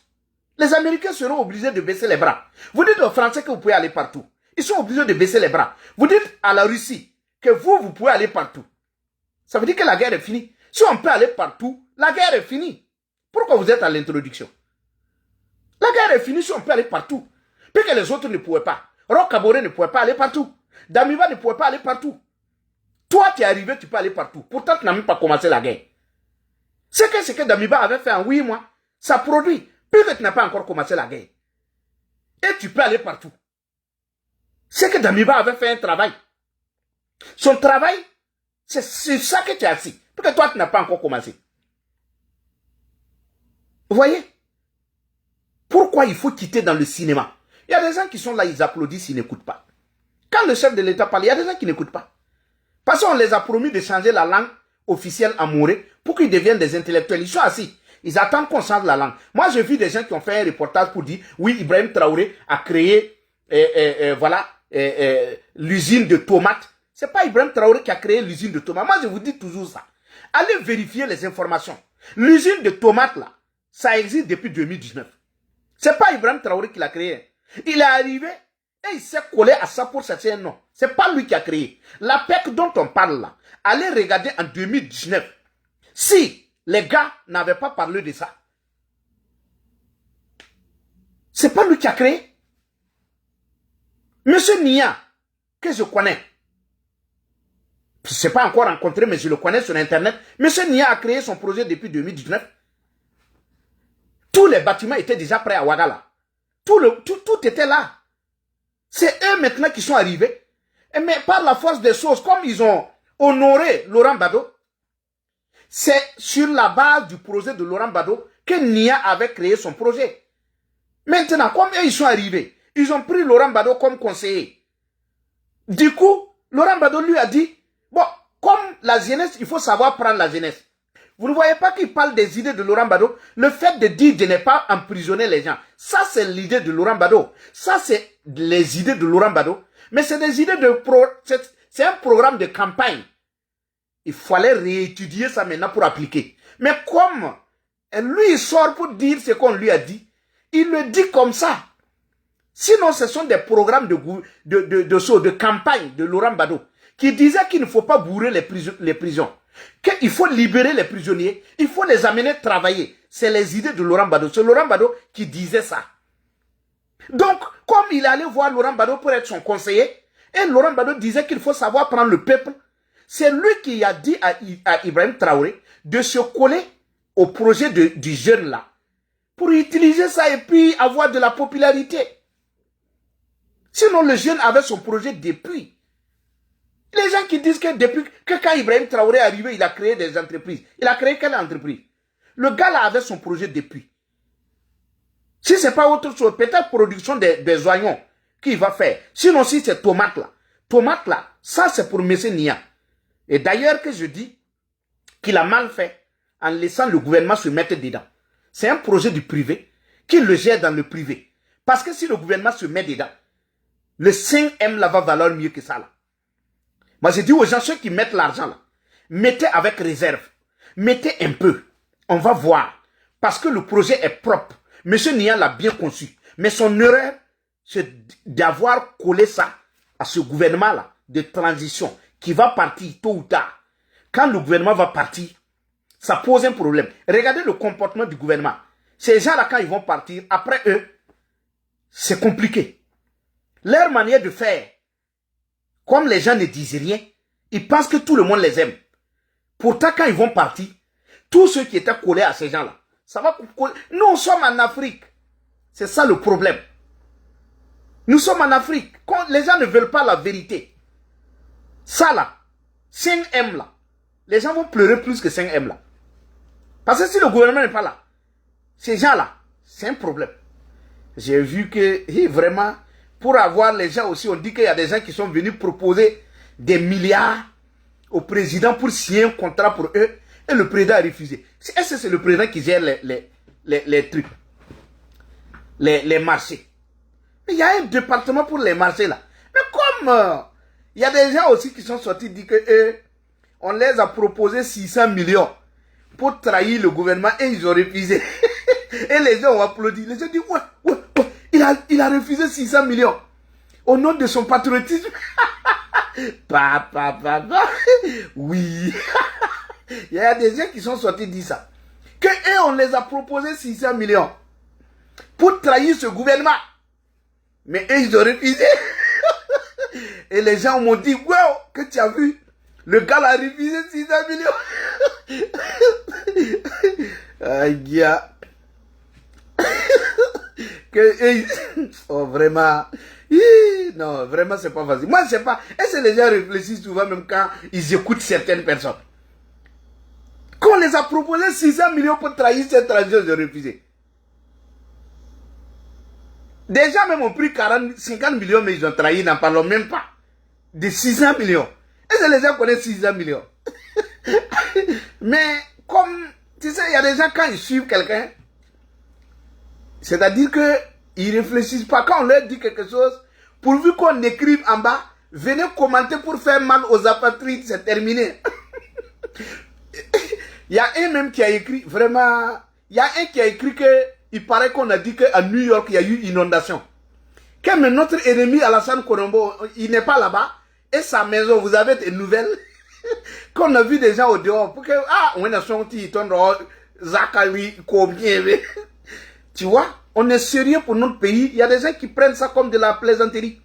Les Américains seront obligés de baisser les bras. Vous dites aux Français que vous pouvez aller partout. Ils sont obligés de baisser les bras. Vous dites à la Russie que vous pouvez aller partout. Ça veut dire que la guerre est finie. Si on peut aller partout, la guerre est finie. Pourquoi vous êtes à l'introduction? La guerre est finie si on peut aller partout. Puis que les autres ne pouvaient pas. Roch Kaboré ne pouvait pas aller partout. Damiba ne pouvait pas aller partout. Toi, tu es arrivé, tu peux aller partout. Pourtant, tu n'as même pas commencé la guerre. Ce que Damiba avait fait en 8 mois, ça produit. Puis que tu n'as pas encore commencé la guerre. Et tu peux aller partout. C'est que Damiba avait fait un travail. Son travail, c'est ça que tu as assis. Puis que toi, tu n'as pas encore commencé. Vous voyez? Pourquoi il faut quitter dans le cinéma? Il y a des gens qui sont là, ils applaudissent, ils n'écoutent pas. Quand le chef de l'État parle, il y a des gens qui n'écoutent pas. Parce qu'on les a promis de changer la langue officielle en Moré pour qu'ils deviennent des intellectuels. Ils sont assis. Ils attendent qu'on change la langue. Moi, j'ai vu des gens qui ont fait un reportage pour dire, oui, Ibrahim Traoré a créé, l'usine de tomates. C'est pas Ibrahim Traoré qui a créé l'usine de tomates. Moi, je vous dis toujours ça. Allez vérifier les informations. L'usine de tomates, là, ça existe depuis 2019. C'est pas Ibrahim Traoré qui l'a créé. Il est arrivé et il s'est collé à ça pour chercher un nom. C'est pas lui qui a créé. La PEC dont on parle là, allez regarder en 2019. Si les gars n'avaient pas parlé de ça, c'est pas lui qui a créé. Monsieur Nia, que je connais, je ne sais pas encore rencontré, mais je le connais sur Internet. Monsieur Nia a créé son projet depuis 2019. Tous les bâtiments étaient déjà prêts à Ouagala. Tout était là. C'est eux maintenant qui sont arrivés. Mais par la force des choses, comme ils ont honoré Laurent Bado, c'est sur la base du projet de Laurent Bado que Nia avait créé son projet. Maintenant, comme eux, ils sont arrivés, ils ont pris Laurent Bado comme conseiller. Du coup, Laurent Bado lui a dit, bon, comme la jeunesse, il faut savoir prendre la jeunesse. Vous ne voyez pas qu'il parle des idées de Laurent Bado? Le fait de dire de ne pas emprisonner les gens, ça c'est l'idée de Laurent Bado. Ça c'est les idées de Laurent Bado. Mais c'est des idées de... C'est un programme de campagne. Il fallait réétudier ça maintenant pour appliquer. Mais comme lui il sort pour dire ce qu'on lui a dit, il le dit comme ça. Sinon ce sont des programmes de campagne de Laurent Bado qui disaient qu'il ne faut pas bourrer les prisons. Qu'il faut libérer les prisonniers, il faut les amener travailler. C'est les idées de Laurent Bado. C'est Laurent Bado qui disait ça. Donc, comme il allait voir Laurent Bado pour être son conseiller, et Laurent Bado disait qu'il faut savoir prendre le peuple, c'est lui qui a dit à Ibrahim Traoré de se coller au projet du jeune là, pour utiliser ça et puis avoir de la popularité. Sinon, le jeune avait son projet depuis. Les gens qui disent que depuis que quand Ibrahim Traoré est arrivé, il a créé des entreprises. Il a créé quelle entreprise? Le gars là avait son projet depuis. Si ce n'est pas autre chose, peut-être production des oignons qu'il va faire. Sinon, si c'est tomate là, ça c'est pour M. Nia. Et d'ailleurs que je dis qu'il a mal fait en laissant le gouvernement se mettre dedans. C'est un projet du privé qu'il le gère dans le privé. Parce que si le gouvernement se met dedans, le 5M là va valoir mieux que ça là. Moi, je dis aux gens, ceux qui mettent l'argent là, mettez avec réserve. Mettez un peu. On va voir. Parce que le projet est propre. Monsieur Nia l'a bien conçu. Mais son erreur, c'est d'avoir collé ça à ce gouvernement-là de transition qui va partir tôt ou tard. Quand le gouvernement va partir, ça pose un problème. Regardez le comportement du gouvernement. Ces gens-là, quand ils vont partir, après eux, c'est compliqué. Leur manière de faire, comme les gens ne disent rien, ils pensent que tout le monde les aime. Pourtant, quand ils vont partir, tous ceux qui étaient collés à ces gens-là, ça va coller. Nous, nous sommes en Afrique. C'est ça le problème. Nous sommes en Afrique. Quand les gens ne veulent pas la vérité. Ça là, 5M là, les gens vont pleurer plus que 5M là. Parce que si le gouvernement n'est pas là, ces gens-là, c'est un problème. J'ai vu que vraiment, pour avoir les gens aussi, on dit qu'il y a des gens qui sont venus proposer des milliards au président pour signer un contrat pour eux, et le président a refusé. Est-ce que c'est le président qui gère les trucs, les marchés? Mais il y a un département pour les marchés là. Mais comme il y a des gens aussi qui sont sortis dire que on les a proposé 600 millions pour trahir le gouvernement et ils ont refusé. Et les gens ont applaudi. Les gens ont dit ouais, il a refusé 600 millions au nom de son patriotisme. Oui. Il y a des gens qui sont sortis dire ça. Que eux, on les a proposé 600 millions pour trahir ce gouvernement. Mais eux, ils ont refusé. Et les gens m'ont dit, wow, que tu as vu, le gars a refusé 600 millions. Aïe. Oh, vraiment. Non, vraiment, c'est pas facile. Moi, je sais pas. Est-ce que les gens réfléchissent souvent même quand ils écoutent certaines personnes? Quand on les a proposé 600 millions pour trahir cette transition, ils ont refusé. Des gens même ont pris 50 millions, mais ils ont trahi, n'en parlons même pas. De 600 millions. Est-ce que les gens connaissent 600 millions? Mais comme, tu sais, il y a des gens quand ils suivent quelqu'un, c'est-à-dire qu'ils ne réfléchissent pas. Quand on leur dit quelque chose, pourvu qu'on écrive en bas, venez commenter pour faire mal aux apatrides, c'est terminé. Il y a un même qui a écrit, vraiment, il y a un qui a écrit que, il paraît qu'on a dit qu'à New York, il y a eu inondation. Comme notre ennemi Alassane Colombo, il n'est pas là-bas, et sa maison, vous avez des nouvelles, qu'on a vu des gens au dehors, pour que, on a son petit, Zachary, combien, tu vois, on est sérieux pour notre pays, il y a des gens qui prennent ça comme de la plaisanterie.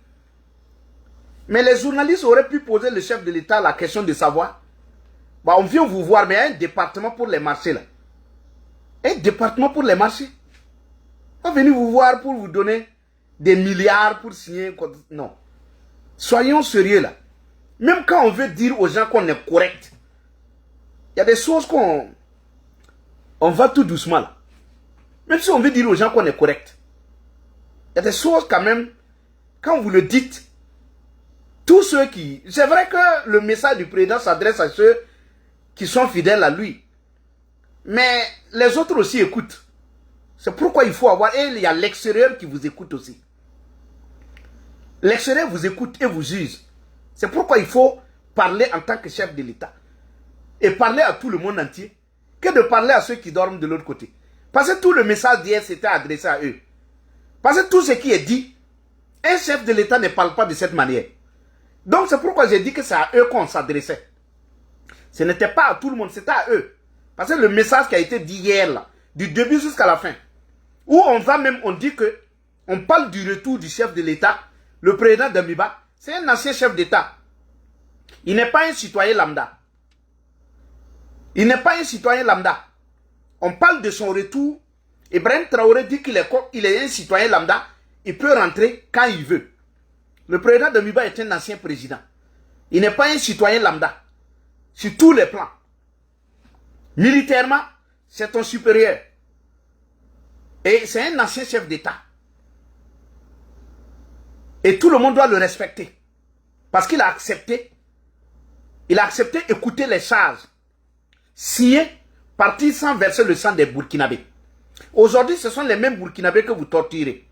Mais les journalistes auraient pu poser le chef de l'État la question de savoir, bah, on vient vous voir, mais il y a un département pour les marchés là. Un département pour les marchés. On va venir vous voir pour vous donner des milliards pour signer. Non. Soyons sérieux là. Même quand on veut dire aux gens qu'on est correct, il y a des choses qu'on va tout doucement là. Même si on veut dire aux gens qu'on est correct, il y a des choses quand même, quand vous le dites, tous ceux qui... C'est vrai que le message du président s'adresse à ceux qui sont fidèles à lui. Mais les autres aussi écoutent. C'est pourquoi il faut avoir... Et il y a l'extérieur qui vous écoute aussi. L'extérieur vous écoute et vous juge. C'est pourquoi il faut parler en tant que chef de l'État. Et parler à tout le monde entier. Que de parler à ceux qui dorment de l'autre côté. Parce que tout le message d'hier s'était adressé à eux. Parce que tout ce qui est dit, un chef de l'État ne parle pas de cette manière. Donc c'est pourquoi j'ai dit que c'est à eux qu'on s'adressait. Ce n'était pas à tout le monde, c'était à eux. Parce que le message qui a été dit hier, là, du début jusqu'à la fin, où on va même, on dit que, on parle du retour du chef de l'État, le président Damiba, c'est un ancien chef d'État. Il n'est pas un citoyen lambda. Il n'est pas un citoyen lambda. On parle de son retour. Ibrahim Traoré dit qu'il est un citoyen lambda. Il peut rentrer quand il veut. Le président Damiba est un ancien président. Il n'est pas un citoyen lambda. Sur tous les plans. Militairement, c'est ton supérieur. Et c'est un ancien chef d'État. Et tout le monde doit le respecter. Parce qu'il a accepté. Il a accepté d'écouter les charges. Signer, partir sans verser le sang des Burkinabés. Aujourd'hui, ce sont les mêmes Burkinabés que vous torturez.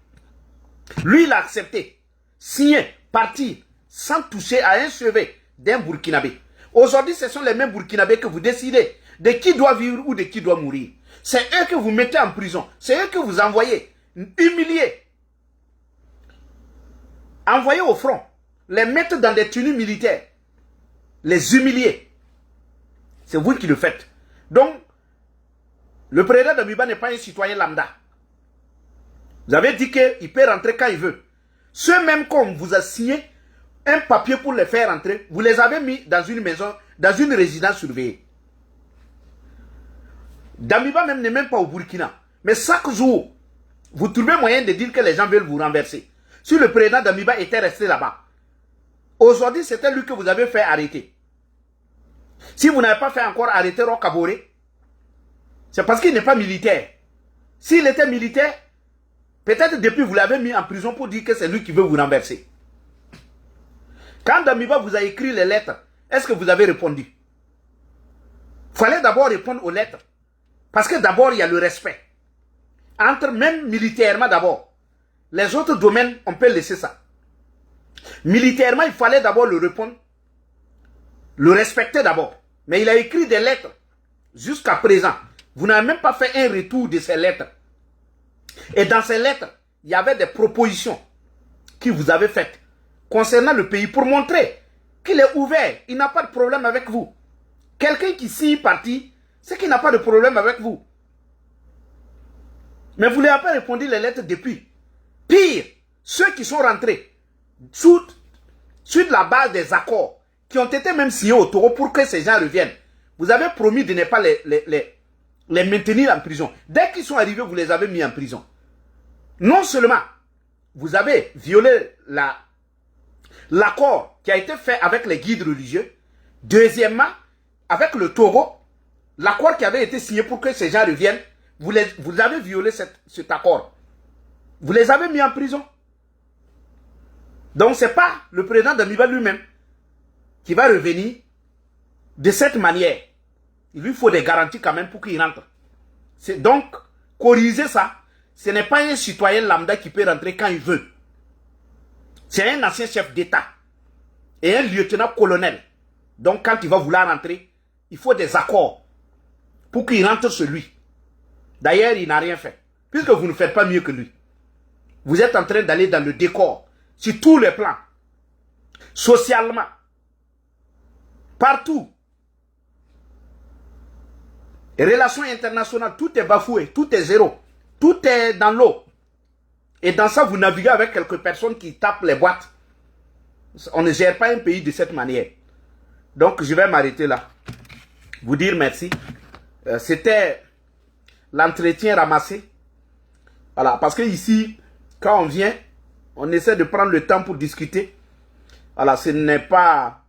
Lui, il a accepté. Signer, partir, sans toucher à un cheveu d'un Burkinabé. Aujourd'hui, ce sont les mêmes Burkinabés que vous décidez de qui doit vivre ou de qui doit mourir. C'est eux que vous mettez en prison. C'est eux que vous envoyez. Humiliés. Envoyés au front. Les mettre dans des tenues militaires. Les humilier. C'est vous qui le faites. Donc, le président Damiba n'est pas un citoyen lambda. Vous avez dit qu'il peut rentrer quand il veut. Ceux même qu'on vous a signé un papier pour les faire rentrer, vous les avez mis dans une maison, dans une résidence surveillée. Damiba même n'est même pas au Burkina. Mais chaque jour, vous trouvez moyen de dire que les gens veulent vous renverser. Si le président Damiba était resté là-bas, aujourd'hui c'était lui que vous avez fait arrêter. Si vous n'avez pas fait encore arrêter Roch-Kaboré, c'est parce qu'il n'est pas militaire. S'il était militaire, peut-être depuis vous l'avez mis en prison pour dire que c'est lui qui veut vous renverser. Quand Damiba vous a écrit les lettres, est-ce que vous avez répondu? Il fallait d'abord répondre aux lettres. Parce que d'abord, il y a le respect. Entre même militairement d'abord. Les autres domaines, on peut laisser ça. Militairement, il fallait d'abord le répondre. Le respecter d'abord. Mais il a écrit des lettres. Jusqu'à présent, vous n'avez même pas fait un retour de ces lettres. Et dans ces lettres, il y avait des propositions que vous avez faites concernant le pays pour montrer qu'il est ouvert. Il n'a pas de problème avec vous. Quelqu'un qui signe parti, c'est qu'il n'a pas de problème avec vous. Mais vous n'avez pas répondu les lettres depuis. Pire, ceux qui sont rentrés sur la base des accords qui ont été même signés au taureau pour que ces gens reviennent. Vous avez promis de ne pas les maintenir en prison. Dès qu'ils sont arrivés, vous les avez mis en prison. Non seulement vous avez violé l'accord qui a été fait avec les guides religieux. Deuxièmement, avec le Togo, l'accord qui avait été signé pour que ces gens reviennent, vous avez violé cet accord. Vous les avez mis en prison. Donc ce n'est pas le président Damiba lui-même qui va revenir de cette manière. Il lui faut des garanties quand même pour qu'il rentre. C'est donc, corriger ça, ce n'est pas un citoyen lambda qui peut rentrer quand il veut. C'est un ancien chef d'État et un lieutenant-colonel. Donc quand il va vouloir rentrer, il faut des accords pour qu'il rentre chez lui. D'ailleurs, il n'a rien fait. Puisque vous ne faites pas mieux que lui. Vous êtes en train d'aller dans le décor, sur tous les plans. Socialement. Partout. Les relations internationales, tout est bafoué, tout est zéro. Tout est dans l'eau. Et dans ça, vous naviguez avec quelques personnes qui tapent les boîtes. On ne gère pas un pays de cette manière. Donc, je vais m'arrêter là. Vous dire merci. C'était l'entretien ramassé. Voilà, parce que ici, quand on vient, on essaie de prendre le temps pour discuter. Voilà, ce n'est pas...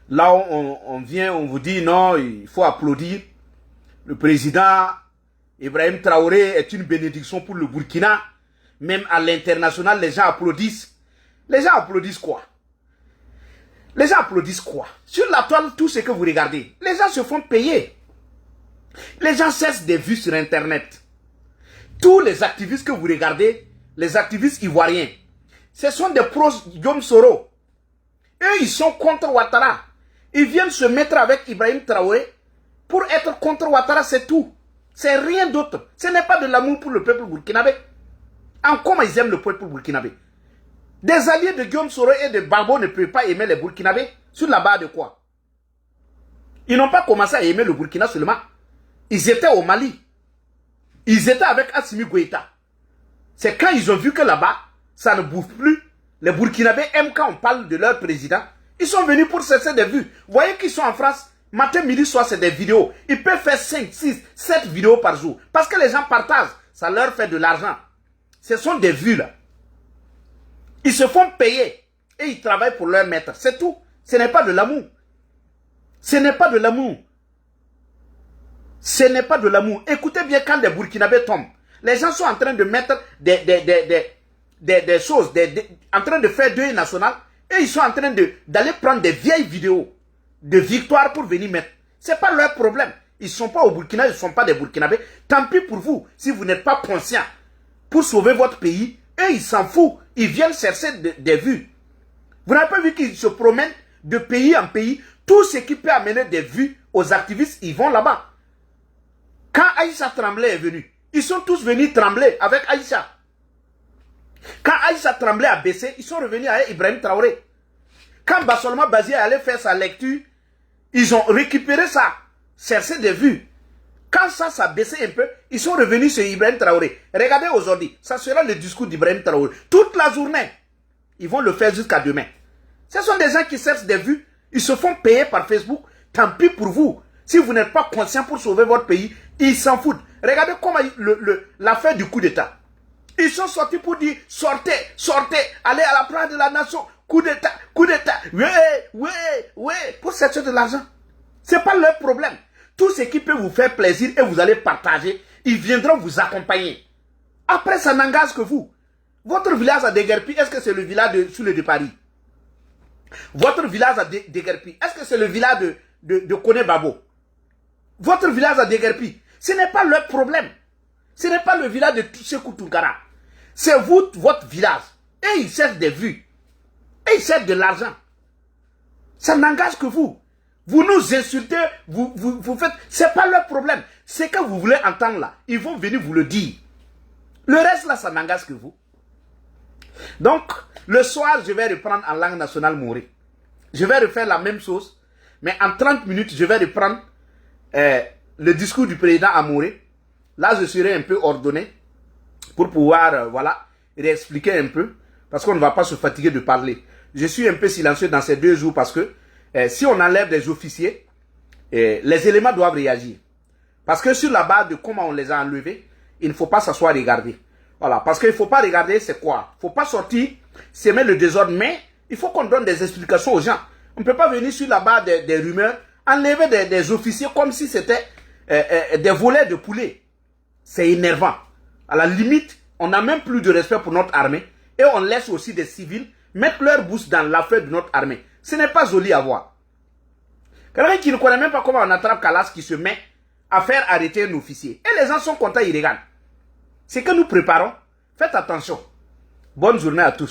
Là où on vient, on vous dit non, il faut applaudir. Le président Ibrahim Traoré est une bénédiction pour le Burkina. Même à l'international, les gens applaudissent. Les gens applaudissent quoi? Les gens applaudissent quoi? Sur la toile, tout ce que vous regardez, les gens se font payer. Les gens cessent des vues sur Internet. Tous les activistes que vous regardez, les activistes ivoiriens, ce sont des pros Guillaume Soro. Eux, ils sont contre Ouattara. Ils viennent se mettre avec Ibrahim Traoré pour être contre Ouattara, c'est tout. C'est rien d'autre. Ce n'est pas de l'amour pour le peuple burkinabé. En comment ils aiment le peuple burkinabé? Des alliés de Guillaume Soro et de Gbagbo ne peuvent pas aimer les Burkinabés. Sur la base de quoi? Ils n'ont pas commencé à aimer le Burkina seulement. Ils étaient au Mali. Ils étaient avec Assimi Goïta. C'est quand ils ont vu que là-bas, ça ne bouffe plus. Les Burkinabés aiment quand on parle de leur président. Ils sont venus pour cesser des vues. Vous voyez qu'ils sont en France. Matin, midi, soir, c'est des vidéos. Ils peuvent faire 5, 6, 7 vidéos par jour. Parce que les gens partagent. Ça leur fait de l'argent. Ce sont des vues là. Ils se font payer. Et ils travaillent pour leur maître. C'est tout. Ce n'est pas de l'amour. Ce n'est pas de l'amour. Ce n'est pas de l'amour. Écoutez bien quand des Burkinabés tombent. Les gens sont en train de mettre des choses, en train de faire deuil national. Et ils sont en train d'aller prendre des vieilles vidéos de victoire pour venir mettre. Ce n'est pas leur problème. Ils ne sont pas au Burkina, ils ne sont pas des Burkinabés. Tant pis pour vous, si vous n'êtes pas conscient. Pour sauver votre pays, eux, ils s'en foutent. Ils viennent chercher des vues. Vous n'avez pas vu qu'ils se promènent de pays en pays. Tout ce qui peut amener des vues aux activistes, ils vont là-bas. Quand Aïcha Tremblay est venue, ils sont tous venus trembler avec Aïcha. Quand Aïcha Tremblay a baissé, ils sont revenus avec Ibrahim Traoré. Quand Bassolma Bazi allait faire sa lecture, ils ont récupéré ça, cherché des vues. Quand ça a baissé un peu, ils sont revenus sur Ibrahim Traoré. Regardez aujourd'hui, ça sera le discours d'Ibrahim Traoré. Toute la journée, ils vont le faire jusqu'à demain. Ce sont des gens qui cherchent des vues, ils se font payer par Facebook. Tant pis pour vous. Si vous n'êtes pas conscient pour sauver votre pays, ils s'en foutent. Regardez comment l'affaire du coup d'État. Ils sont sortis pour dire, sortez, sortez, allez à la place de la nation, coup d'État, coup d'État, ouais, pour chercher de l'argent. C'est pas leur problème. Tout ce qui peut vous faire plaisir et vous allez partager, ils viendront vous accompagner. Après, ça n'engage que vous. Votre village à Déguerpi, est-ce que c'est le village de Soule de Paris? Votre village à Déguerpi, est-ce que c'est le village de Kone Babo? Votre village à Déguerpi, ce n'est pas leur problème. Ce n'est pas le village de Sekou Tounkara. C'est vous, votre village. Et ils cherchent des vues. Et ils cherchent de l'argent. Ça n'engage que vous. Vous nous insultez, vous faites... C'est pas leur problème. Ce que vous voulez entendre là, ils vont venir vous le dire. Le reste là, ça n'engage que vous. Donc, le soir, je vais reprendre en langue nationale Moré. Je vais refaire la même chose. Mais en 30 minutes, je vais reprendre le discours du président à Moré. Là, je serai un peu ordonné pour pouvoir, voilà, réexpliquer un peu. Parce qu'on ne va pas se fatiguer de parler. Je suis un peu silencieux dans ces 2 jours parce que si on enlève des officiers, les éléments doivent réagir. Parce que sur la base de comment on les a enlevés, il ne faut pas s'asseoir regarder. Voilà, parce qu'il ne faut pas regarder c'est quoi. Il ne faut pas sortir, semer le désordre, mais il faut qu'on donne des explications aux gens. On ne peut pas venir sur la base des rumeurs, enlever des officiers comme si c'était des volets de poulet. C'est énervant. À la limite, on n'a même plus de respect pour notre armée et on laisse aussi des civils mettre leur bouche dans l'affaire de notre armée. Ce n'est pas joli à voir. Quelqu'un qui ne connaît même pas comment on attrape Kalas qui se met à faire arrêter un officier. Et les gens sont contents, ils regardent. C'est que nous préparons. Faites attention. Bonne journée à tous.